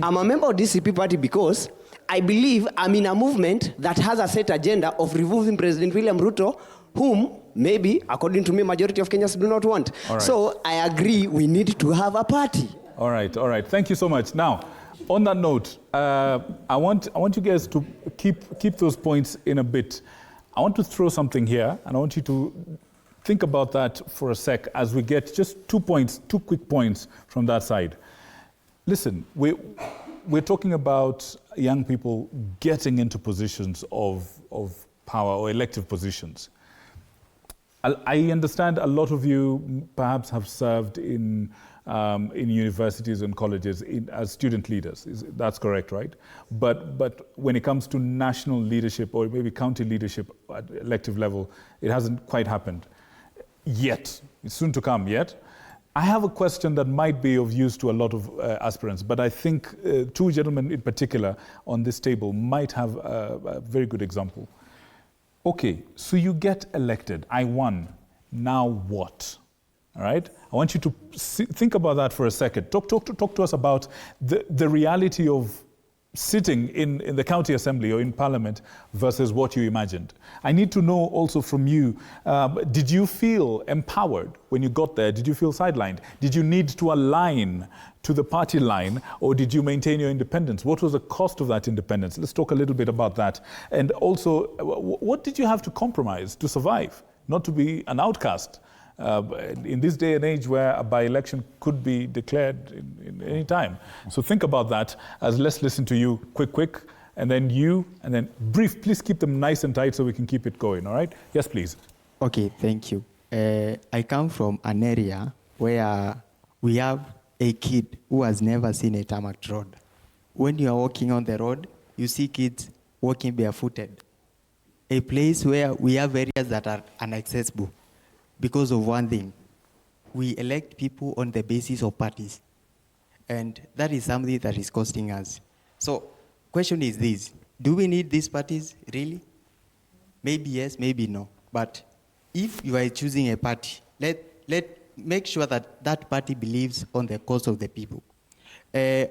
I'm a member of DCP party because I believe I'm in a movement that has a set agenda of removing President William Ruto, whom maybe, according to me, majority of Kenyans do not want. Right. So I agree we need to have a party. All right. Thank you so much. Now, on that note, I want you guys to keep those points in a bit. I want to throw something here, and I want you to think about that for a sec as we get just 2 quick points from that side. Listen, we're talking about young people getting into positions of power or elective positions? I understand a lot of you perhaps have served in universities and colleges as student leaders. That's correct, right? But when it comes to national leadership or maybe county leadership at elective level, it hasn't quite happened yet. It's soon to come yet. I have a question that might be of use to a lot of aspirants, but I think two gentlemen in particular on this table might have a very good example. Okay, so you get elected. I won. Now what? All right? I want you to think about that for a second. Talk to us about the reality of sitting in the county assembly or in parliament versus what you imagined. I need to know also from you, did you feel empowered when you got there? Did you feel sidelined? Did you need to align to the party line, or did you maintain your independence? What was the cost of that independence? Let's talk a little bit about that. And also, what did you have to compromise to survive, not to be an outcast? In this day and age where a by-election could be declared in any time. So think about that as let's listen to you quick, and then you, and then brief. Please keep them nice and tight so we can keep it going, all right? Yes, please. Okay, thank you. I come from an area where we have a kid who has never seen a tarmac road. When you are walking on the road, you see kids walking barefooted. A place where we have areas that are inaccessible. Because of one thing, we elect people on the basis of parties. And that is something that is costing us. So, question is this, do we need these parties, really? Maybe yes, maybe no. But if you are choosing a party, let make sure that that party believes on the cause of the people.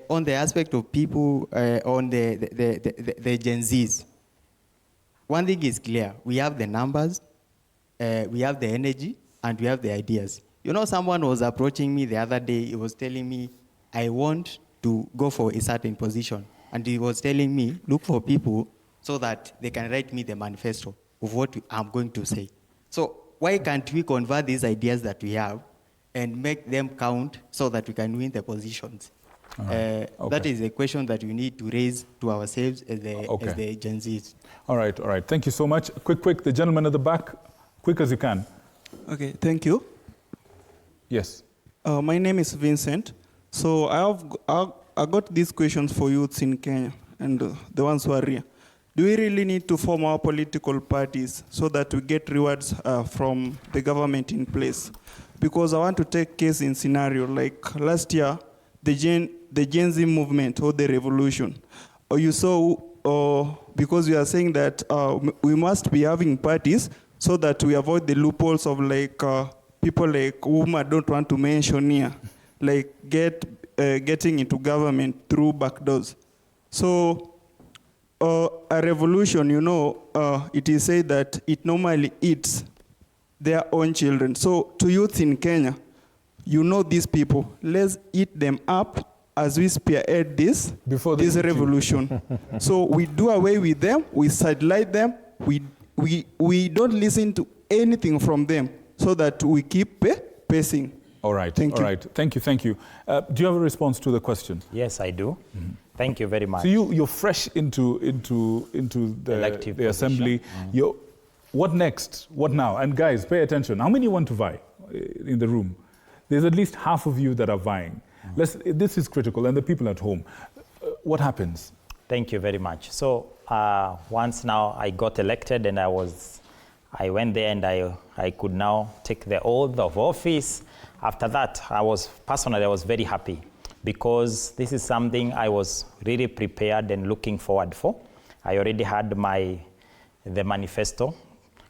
On the aspect of people, on the Gen Zs, one thing is clear, we have the numbers, we have the energy, and we have the ideas. You know, someone was approaching me the other day, he was telling me, I want to go for a certain position. And he was telling me, look for people so that they can write me the manifesto of what I'm going to say. So why can't we convert these ideas that we have and make them count so that we can win the positions? Okay. That is a question that we need to raise to ourselves as the Gen Zs. All right. Thank you so much. Quick, the gentleman at the back, quick as you can. Okay, thank you. Yes. My name is Vincent. So I got these questions for youths in Kenya and the ones who are here. Do we really need to form our political parties so that we get rewards from the government in place? Because I want to take case in scenario like last year, the Gen Z movement or the revolution. Or you saw, because we are saying that we must be having parties so that we avoid the loopholes of like people like whom I don't want to mention here, like getting into government through back doors. So a revolution, you know, it is said that it normally eats their own children. So to youth in Kenya, you know these people, let's eat them up as we spearhead this revolution. So we do away with them, we sidelight them, we don't listen to anything from them so that we keep pacing. All right. Thank you. Do you have a response to the question? Yes, I do. Mm-hmm. Thank you very much. So you're fresh into the assembly. Mm-hmm. What next? What now? And guys, pay attention. How many want to vie in the room? There's at least half of you that are vying. Mm-hmm. This is critical, and the people at home. What happens? Thank you very much. So once now I got elected, and I went there, and I could now take the oath of office. After that, I was very happy, because this is something I was really prepared and looking forward for. I already had the manifesto,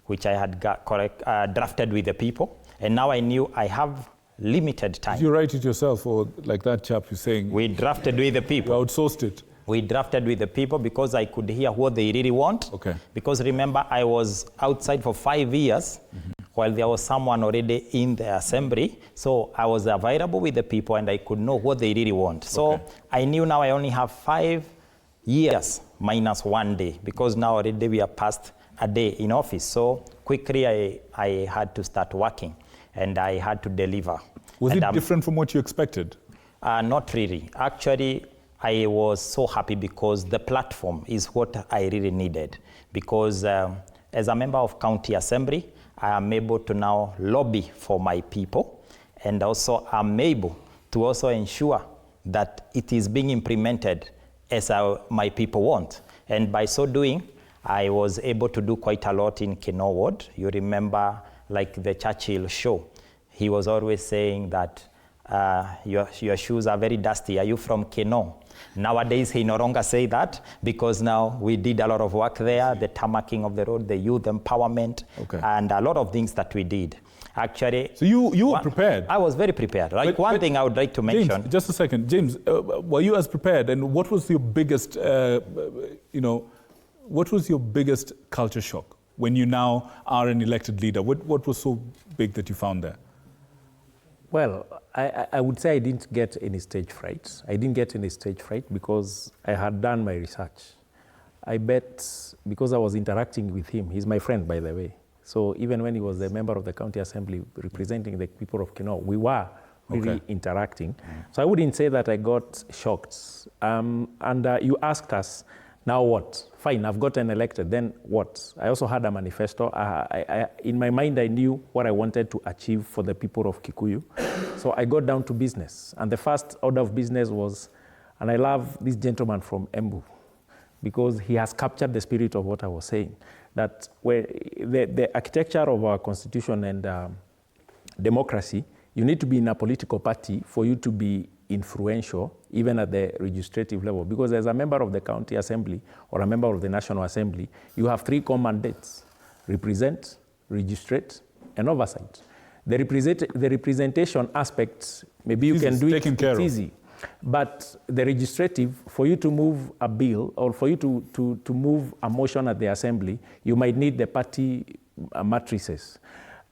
which I had drafted with the people, and now I knew I have limited time. Did you write it yourself, or like that chap who's saying? We drafted with the people. You outsourced it. We drafted with the people because I could hear what they really want. Okay. Because remember, I was outside for 5 years, while there was someone already in the assembly. So I was available with the people, and I could know what they really want. So I knew now I only have 5 years minus 1 day, because now already we are past a day in office. So quickly I had to start working, and I had to deliver. Was it different from what you expected? Not really. Actually, I was so happy because the platform is what I really needed. Because as a member of County Assembly, I am able to now lobby for my people, and also I'm able to also ensure that it is being implemented as my people want. And by so doing, I was able to do quite a lot in Kerogo ward. You remember, like the Churchill show, he was always saying that your shoes are very dusty. Are you from Kerogo? Nowadays, he no longer say that because now we did a lot of work there, the tarmacking of the road, the youth empowerment, and a lot of things that we did. Actually, so you were prepared. I was very prepared. Like one thing I would like to mention. James, just a second, James. Were you as prepared? And what was your biggest, what was your biggest culture shock when you now are an elected leader? What was so big that you found there? Well, I would say I didn't get any stage fright. I didn't get any stage fright because I had done my research. I bet because I was interacting with him. He's my friend, by the way. So even when he was a member of the county assembly representing the people of Kerogo, we were really interacting. So I wouldn't say that I got shocked. You asked us, now what? Fine, I've gotten elected, then what? I also had a manifesto. In my mind, I knew what I wanted to achieve for the people of Kikuyu. So I got down to business. And the first order of business was, and I love this gentleman from Embu, because he has captured the spirit of what I was saying, that the architecture of our constitution and democracy, you need to be in a political party for you to be influential, even at the legislative level. Because as a member of the county assembly or a member of the national assembly, you have 3 core mandates: represent, registrate, and oversight. The representation aspects, maybe you can do it, it's easy. But the legislative, for you to move a bill or for you to move a motion at the assembly, you might need the party matrices.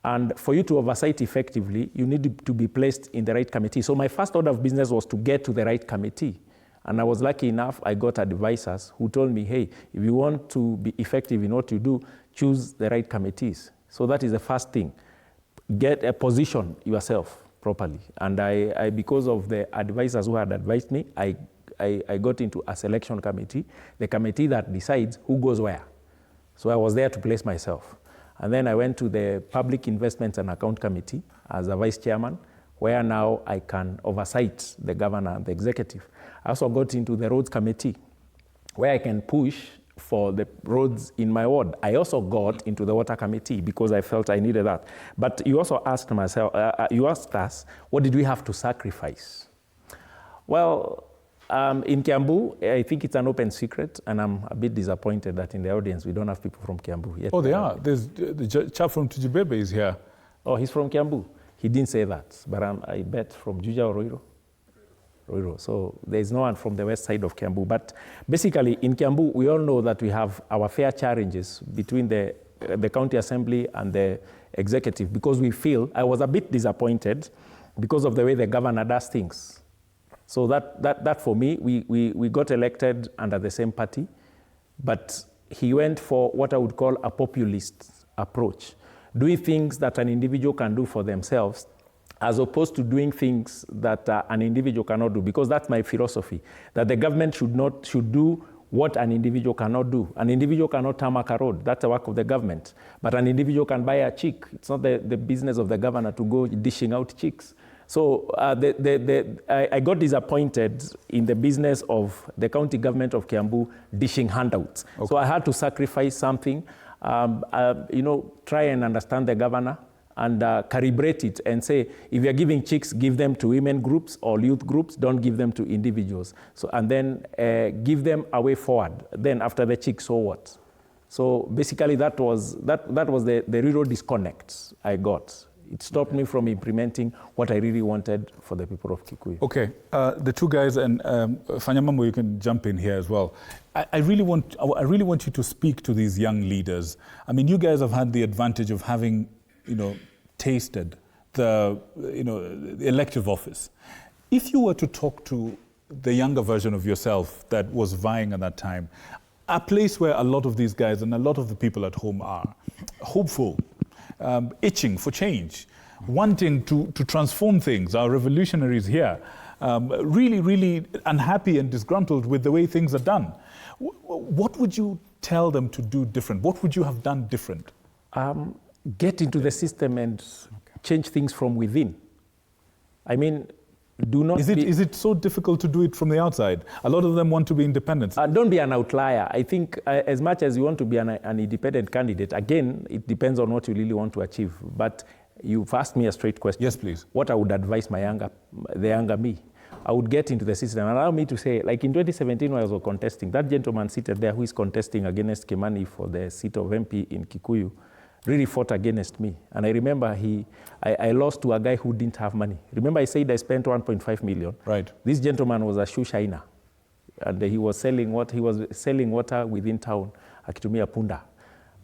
And for you to oversight effectively, you need to be placed in the right committee. So my first order of business was to get to the right committee. And I was lucky enough, I got advisors who told me, hey, if you want to be effective in what you do, choose the right committees. So that is the first thing. Get a position yourself properly. And I because of the advisors who had advised me, I got into a selection committee, the committee that decides who goes where. So I was there to place myself. And then I went to the Public Investments and Account Committee as a vice chairman, where now I can oversight the governor and the executive. I also got into the Roads Committee, where I can push for the roads in my ward. I also got into the Water Committee because I felt I needed that. But you also asked us, what did we have to sacrifice? Well, in Kiambu, I think it's an open secret, and I'm a bit disappointed that in the audience we don't have people from Kiambu yet. Oh, they are. There's the chap from Tujibebe is here. Oh, he's from Kiambu. He didn't say that, but I bet from Ujaja or Roiro. So there's no one from the west side of Kiambu. But basically, in Kiambu, we all know that we have our fair challenges between the county assembly and the executive, because we feel, I was a bit disappointed because of the way the governor does things. So that for me, we got elected under the same party, but he went for what I would call a populist approach, doing things that an individual can do for themselves, as opposed to doing things that an individual cannot do, because that's my philosophy, that the government should do what an individual cannot do. An individual cannot tarmac a road, that's the work of the government, but an individual can buy a chick. It's not the business of the governor to go dishing out chicks. So I got disappointed in the business of the county government of Kiambu dishing handouts. Okay. So I had to sacrifice something, try and understand the governor and calibrate it and say, if you're giving chicks, give them to women groups or youth groups, don't give them to individuals. So, and then give them a way forward. Then after the chicks, so what? So basically that was the real disconnect I got. It stopped me from implementing what I really wanted for the people of Kikuyu. Okay, the two guys, and Fanyamambo, you can jump in here as well. I really want you to speak to these young leaders. I mean, you guys have had the advantage of having, tasted the elective office. If you were to talk to the younger version of yourself that was vying at that time, a place where a lot of these guys and a lot of the people at home are hopeful, itching for change, wanting to transform things, our revolutionaries here. really, really unhappy and disgruntled with the way things are done. What would you tell them to do different? What would you have done different? Get into the system and change things from within. I mean, do not. Is it so difficult to do it from the outside? A lot of them want to be independent. Don't be an outlier. I think as much as you want to be an independent candidate, again, it depends on what you really want to achieve. But you've asked me a straight question. Yes, please. What I would advise the younger me, I would get into the system. Allow me to say, like in 2017 when I was contesting, that gentleman seated there who is contesting against Kimani for the seat of MP in Kikuyu really fought against me. And I remember I lost to a guy who didn't have money. Remember I said I spent 1.5 million. Right. This gentleman was a shoe shiner. And he was selling water within town, akitumia punda.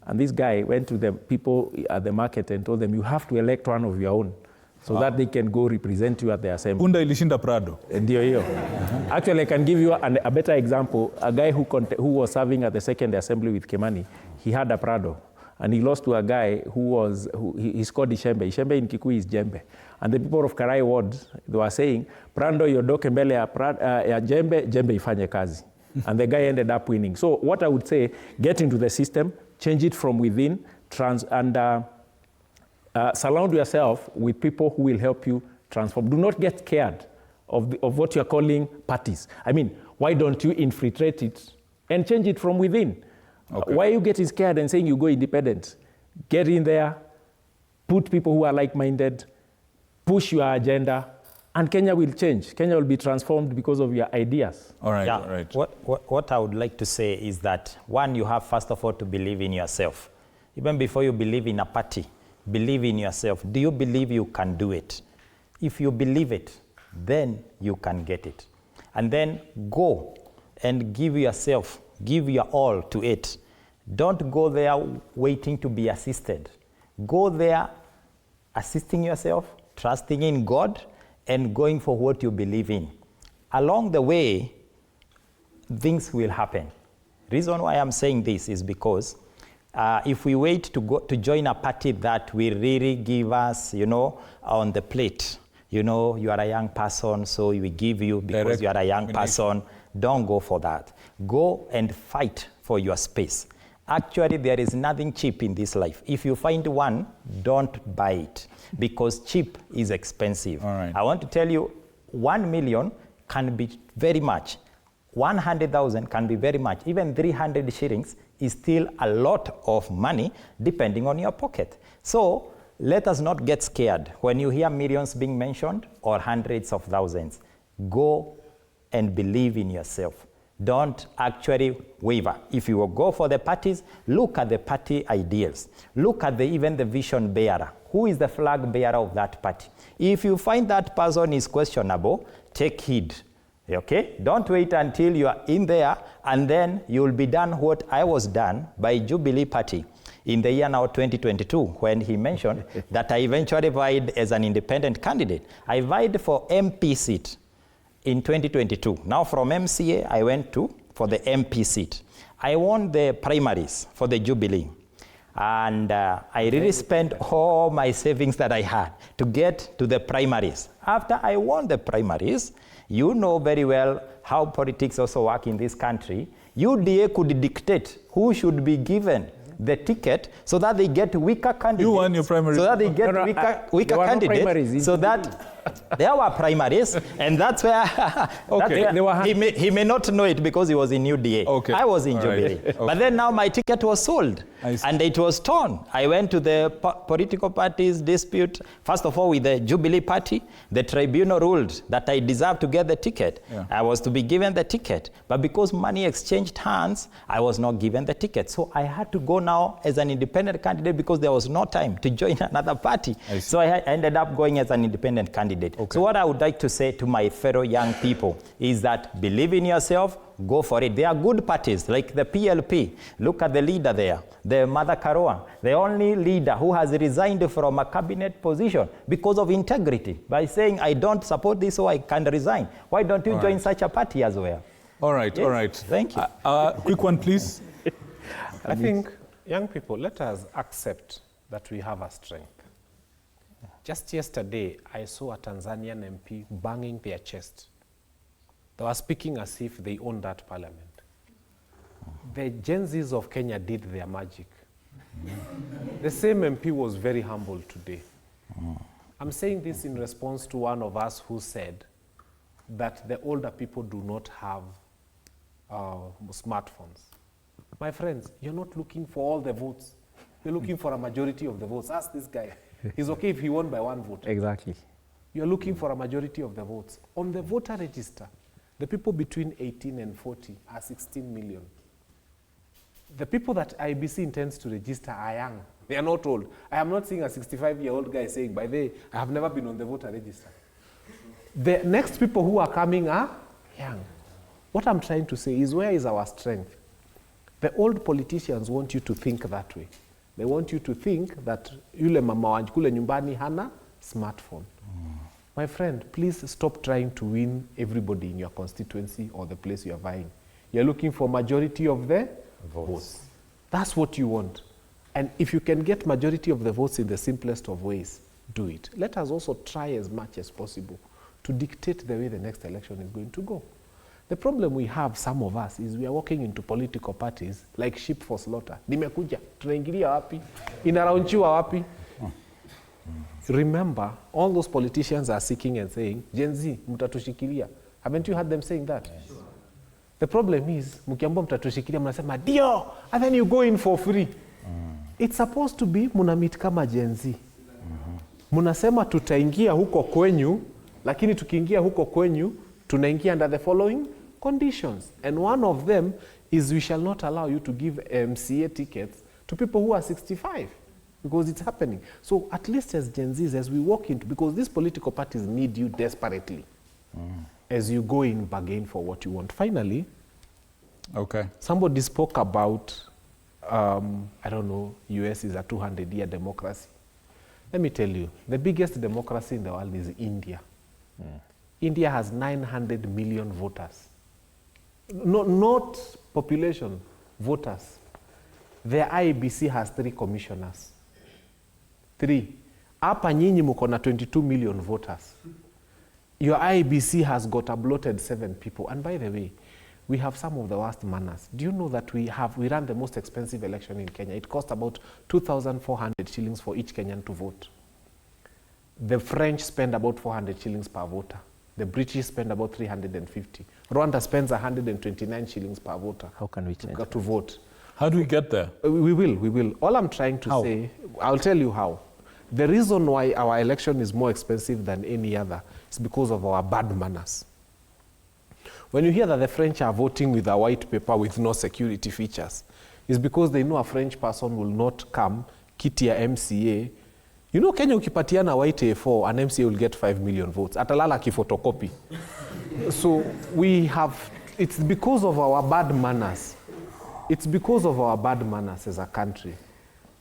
And this guy went to the people at the market and told them, you have to elect one of your own so that they can go represent you at the assembly. Punda ilishinda Prado. Ndio hiyo. Actually, I can give you a better example. A guy who was serving at the second assembly with Kimani, he had a Prado. And he lost to a guy he's called Ishembe. Ishembe in Kikuyu is Jembe. And the people of Karai Ward, they were saying, Prando yodoke mbele ya Jembe, Jembe ifanye kazi. And the guy ended up winning. So what I would say, get into the system, change it from within, surround yourself with people who will help you transform. Do not get scared of what you're calling parties. I mean, why don't you infiltrate it and change it from within? Okay. Why are you getting scared and saying you go independent? Get in there, put people who are like-minded, push your agenda, and Kenya will change. Kenya will be transformed because of your ideas. All right, yeah. All right. What I would like to say is that, one, you have first of all to believe in yourself. Even before you believe in a party, believe in yourself. Do you believe you can do it? If you believe it, then you can get it. And then go and give your all to it. Don't go there waiting to be assisted. Go there assisting yourself, trusting in God, and going for what you believe in. Along the way, things will happen. Reason why I'm saying this is because if we wait to join a party that will really give us, on the plate, you are a young person, so we give you because you are a young person. Don't go for that. Go and fight for your space. Actually, there is nothing cheap in this life. If you find one, don't buy it because cheap is expensive. All right. I want to tell you, 1 million can be very much. 100,000 can be very much. Even 300 shillings is still a lot of money depending on your pocket. So let us not get scared when you hear millions being mentioned or hundreds of thousands. Go and believe in yourself. Don't actually waver. If you will go for the parties, look at the party ideals. Look at even the vision bearer. Who is the flag bearer of that party? If you find that person is questionable, take heed. Okay? Don't wait until you are in there and then you will be done what I was done by Jubilee Party in the year now 2022 when he mentioned that I eventually vied as an independent candidate. I vied for MP seat in 2022. Now from MCA, I went for the MP seat. I won the primaries for the Jubilee. And I really spent all my savings that I had to get to the primaries. After I won the primaries, you know very well how politics also work in this country. UDA could dictate who should be given the ticket so that they get weaker candidates. You won your primaries. So that they get weaker candidates. So that there were primaries, and that's where, he may not know it because he was in UDA. Okay. I was in Jubilee. Right. But then now my ticket was sold, and it was torn. I went to the political parties dispute. First of all, with the Jubilee Party, the tribunal ruled that I deserved to get the ticket. Yeah. I was to be given the ticket. But because money exchanged hands, I was not given the ticket. So I had to go now as an independent candidate because there was no time to join another party. So I ended up going as an independent candidate. Okay. So what I would like to say to my fellow young people is that believe in yourself, go for it. There are good parties like the PLP. Look at the leader there, the Mother Karua, the only leader who has resigned from a cabinet position because of integrity by saying, I don't support this, so I can resign. Why don't you join such a party as well? All right, yes. All right. Thank you. Quick one, please. I think, young people, let us accept that we have a strength. Just yesterday, I saw a Tanzanian MP banging their chest. They were speaking as if they owned that parliament. The Gen Zs of Kenya did their magic. The same MP was very humble today. I'm saying this in response to one of us who said that the older people do not have smartphones. My friends, you're not looking for all the votes. You're looking for a majority of the votes. Ask this guy. He's okay if he won by 1 vote. Exactly. You're looking for a majority of the votes. On the voter register, the people between 18 and 40 are 16 million. The people that IBC intends to register are young. They are not old. I am not seeing a 65-year-old guy saying, by the way, I have never been on the voter register. The next people who are coming are young. What I'm trying to say is, where is our strength? The old politicians want you to think that way. They want you to think that yule mama wa kule nyumbani hana smartphone. My friend, please stop trying to win everybody in your constituency or the place you are vying. You're looking for majority of the votes. That's what you want. And if you can get majority of the votes in the simplest of ways, do it. Let us also try as much as possible to dictate the way the next election is going to go. The problem we have, some of us, is we are walking into political parties like sheep for slaughter. Nimekuja, tunaingilia wapi? Inaraunchiwa wapi? Remember, all those politicians are seeking and saying, Gen Z, mtatushikilia. Haven't you heard them saying that? Sure. The problem is, mkiambo mtatushikilia, mnasema, dio, and then you go in for free. It's supposed to be, munamit kama Gen Z. Munasema tutaingia huko kwenyu, lakini tukiingia huko kwenyu, tunaingia under the following conditions. And one of them is we shall not allow you to give MCA tickets to people who are 65. Because it's happening. So at least as Gen Zs, as we walk into, because these political parties need you desperately, as you go in bargain for what you want. Finally, okay, somebody spoke about, I don't know, US is a 200-year democracy. Let me tell you, the biggest democracy in the world is India. India has 900 million voters. Not population, voters. Their IBC has 3 commissioners. 3. Hapa nyinyi mko na 22 million voters. Your IBC has got a bloated 7 people. And by the way, we have some of the worst manners. Do you know that we ran the most expensive election in Kenya? It cost about 2,400 shillings for each Kenyan to vote. The French spend about 400 shillings per voter. The British spend about 350. Rwanda spends 129 shillings per voter. How can we change to vote? How do we get there? We will. All I'm trying to say, I'll tell you how. The reason why our election is more expensive than any other is because of our bad manners. When you hear that the French are voting with a white paper with no security features, it's because they know a French person will not come, kiti ya MCA. You know, Kenya ukipatiana white A4, an MCA will get 5 million votes. Atalala kifotocopy. So it's because of our bad manners. It's because of our bad manners as a country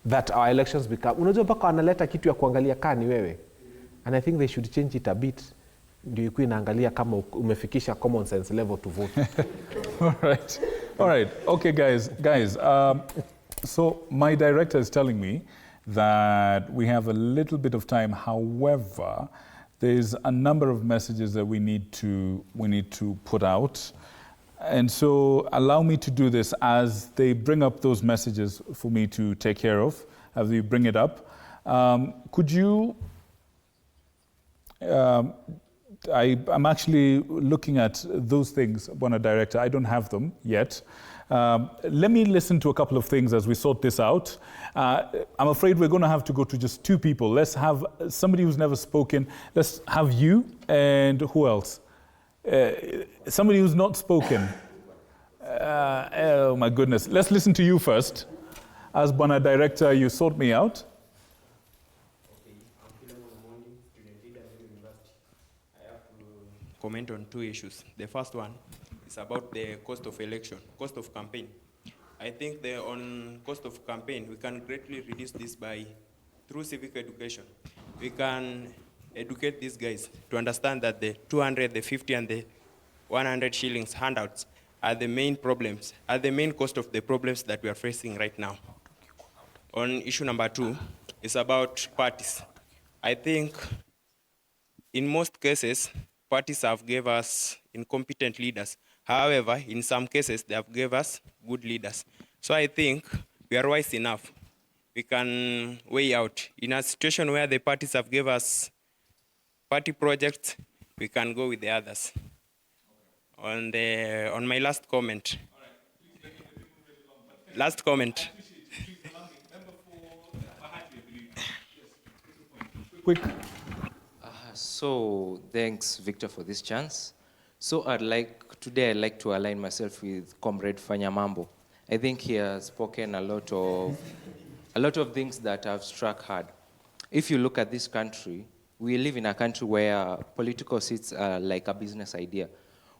that our elections become. Unajua mpaka wanaleta kitu ya kuangalia kani wewe. And I think they should change it a bit. Ndio ikuwe inaangalia kama umefikisha common sense level to vote. All right. Okay, guys. So my director is telling me that we have a little bit of time. However, there's a number of messages that we need to put out. And so allow me to do this as they bring up those messages for me to take care of, as we bring it up. Could you, I'm actually looking at those things, Bwana Director. I don't have them yet. Let me listen to a couple of things as we sort this out. I'm afraid we're going to have to go to just 2 people. Let's have somebody who's never spoken. Let's have you and who else? Somebody who's not spoken. Oh my goodness. Let's listen to you first. As Bwana Director, you sort me out. Comment on 2 issues. The first one is about the cost of election, cost of campaign. I think on cost of campaign, we can greatly reduce this through civic education. We can educate these guys to understand that the 200, the 50, and the 100 shillings handouts are the main problems, are the main cost of the problems that we are facing right now. On issue number 2, it's about parties. I think in most cases, parties have gave us incompetent leaders. However, in some cases, they have gave us good leaders. So I think we are wise enough. We can weigh out. In a situation where the parties have gave us party projects, we can go with the others. On my last comment. Last comment. Quick. So thanks, Victor, for this chance. So today I'd like to align myself with Comrade Fanyamambo. I think he has spoken a lot of things that have struck hard. If you look at this country, we live in a country where political seats are like a business idea,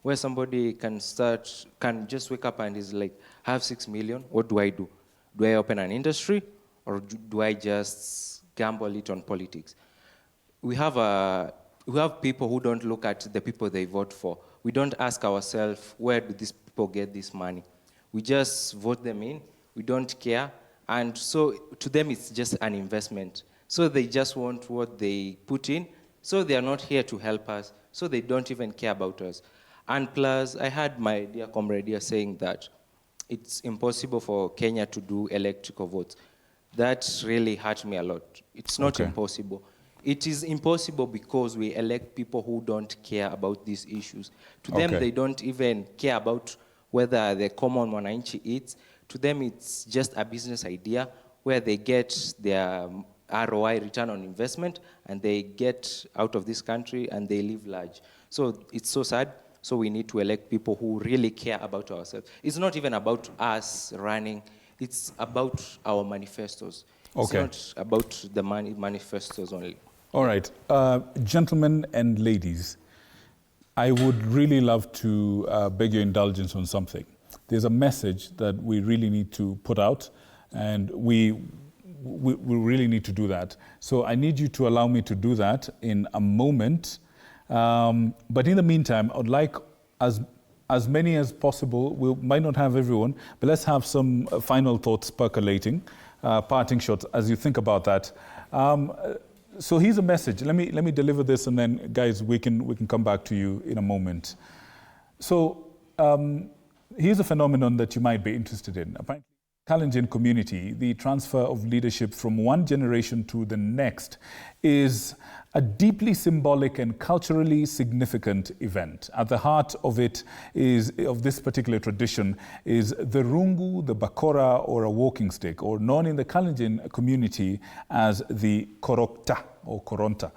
where somebody can just wake up and is like, I have 6 million, what do I do? Do I open an industry, or do I just gamble it on politics? We have people who don't look at the people they vote for. We don't ask ourselves, where do these people get this money? We just vote them in, we don't care, and so to them it's just an investment. So they just want what they put in, so they are not here to help us, so they don't even care about us. And plus, I heard my dear comrade here saying that it's impossible for Kenya to do electoral votes. That really hurt me a lot. It's not impossible. It is impossible because we elect people who don't care about these issues. To them, they don't even care about whether the common mwananchi eats. To them, it's just a business idea where they get their ROI, return on investment, and they get out of this country and they live large. So it's so sad. So we need to elect people who really care about ourselves. It's not even about us running. It's about our manifestos. It's not about the manifestos only. All right. Gentlemen and ladies, I would really love to beg your indulgence on something. There's a message that we really need to put out, and we really need to do that. So I need you to allow me to do that in a moment. But in the meantime, I would like as many as possible. We might not have everyone, but let's have some final thoughts percolating, parting shots as you think about that. So here's a message. Let me deliver this, and then guys, we can come back to you in a moment. So here's a phenomenon that you might be interested in. Apparently, Kalenjin community, the transfer of leadership from one generation to the next is a deeply symbolic and culturally significant event. At the heart of this particular tradition is the rungu, the bakora, or a walking stick, or known in the Kalenjin community as the korokta or koronta.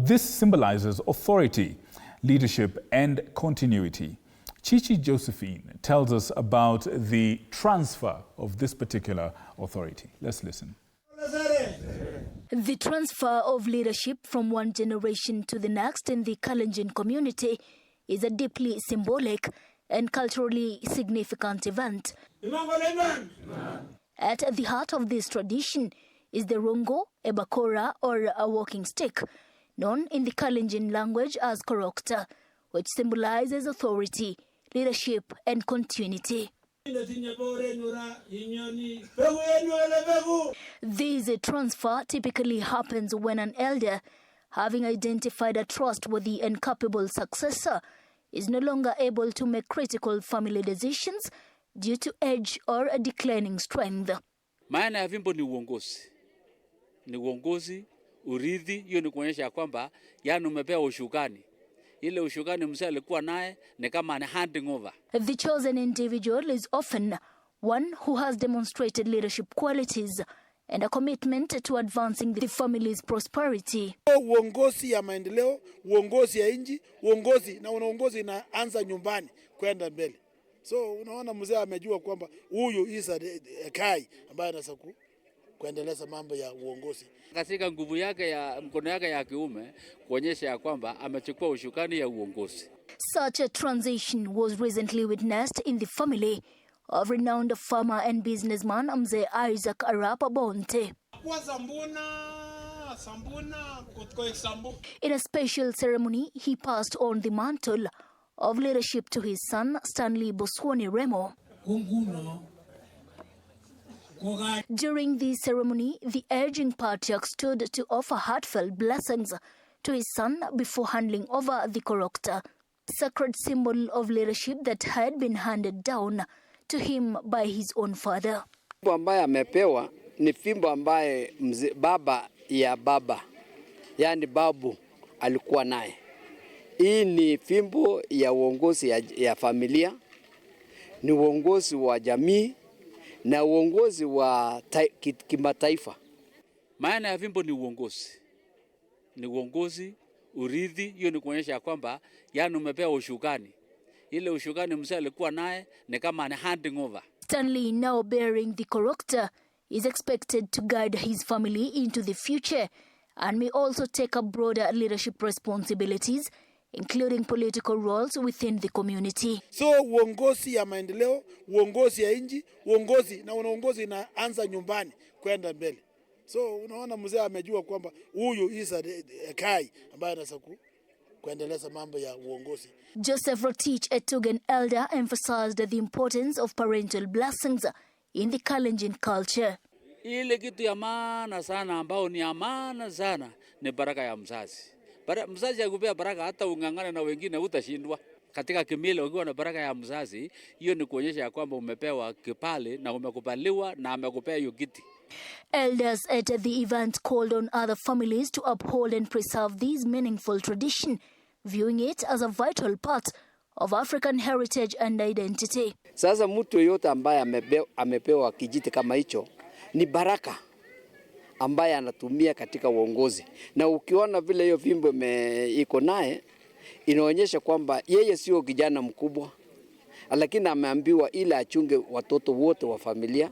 This symbolizes authority, leadership, and continuity. Chichi Josephine tells us about the transfer of this particular authority. Let's listen. The transfer of leadership from one generation to the next in the Kalenjin community is a deeply symbolic and culturally significant event. At the heart of this tradition is the rungo, a bakora, or a walking stick, known in the Kalenjin language as korokta, which symbolizes authority, leadership, and continuity. This transfer typically happens when an elder, having identified a trustworthy and capable successor, is no longer able to make critical family decisions due to age or a declining strength. Maana ya vimbo ni uongozi. Ni uongozi, urithi, hiyo ni kuonyesha kwamba yani umepewa ushukani. Ile ushukani mzee alikuwa naye ni kama ni handing over. The chosen individual is often one who has demonstrated leadership qualities and a commitment to advancing the family's prosperity. Uongozi ya maendeleo, uongozi ya inji, uongozi na uongozi inaanza nyumbani kwenda mbele. So unaona mzee amejua kwamba huyu isa kai ambaye anaweza kuendeleza mambo ya uongozi. Katika nguvu yake ya mkono yake ya kiume kuonyesha ya kwamba amechukua ushukani ya uongozi. Such a transition was recently witnessed in the family of renowned farmer and businessman Mzee Isaac Arap Bonte. In a special ceremony, he passed on the mantle of leadership to his son Stanley Boswani Remo. During the ceremony, the aging patriarch stood to offer heartfelt blessings to his son before handing over the korokta, sacred symbol of leadership that had been handed down to him by his own father. Fimbo ambaye amepewa ni fimbo ambaye baba ya baba, yani babu alikuwa naye. Hii ni fimbo ya uongozi ya familia, ni uongozi wa jamii na uongozi wa kimataifa. Maana ya fimbo ni uongozi. Ni uongozi, urithi, hiyo ni kuonyesha kwamba yani umepewa ushukani. Ile ushukani mzee alikuwa naye ni kama ni handing over. Stanley, now bearing the korokta, is expected to guide his family into the future and may also take up broader leadership responsibilities, including political roles within the community. So uongozi ya maendeleo, uongozi ya nchi, uongozi na uongozi inaanza nyumbani kwenda mbele. So unaona mzee amejua kwamba huyu isa kai ambaye anaweza kuendeleza mambo ya uongozi. Joseph Rotich, a Tugen elder, emphasized the importance of parental blessings in the Kalenjin culture. Ile kitu ya maana sana ambao ni amana sana ni baraka ya mzazi. Mzazi akupea baraka hata ungangana na wengine utashindwa. Katika kimila ukiwa na baraka ya mzazi, hiyo ni kuonyesha ya kwamba umepewa kipali na umekubaliwa na amekupea hiyo kiti. Elders at the event called on other families to uphold and preserve this meaningful tradition, viewing it as a vital part of African heritage and identity. Sasa mtu yote ambaye amepewa kijiti kama hicho ni baraka ambaye anatumia katika uongozi. Na ukiona vile hiyo fimbo iko naye inaonyesha kwamba yeye sio kijana mkubwa, lakini ameambiwa ile achunge watoto wote wa familia,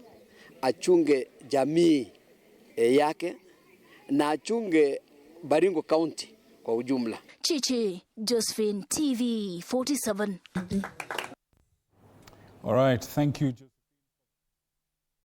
achunge jamii yake na achunge Baringo County kwa ujumla. Chichi, Josephine, TV 47. All right, thank you.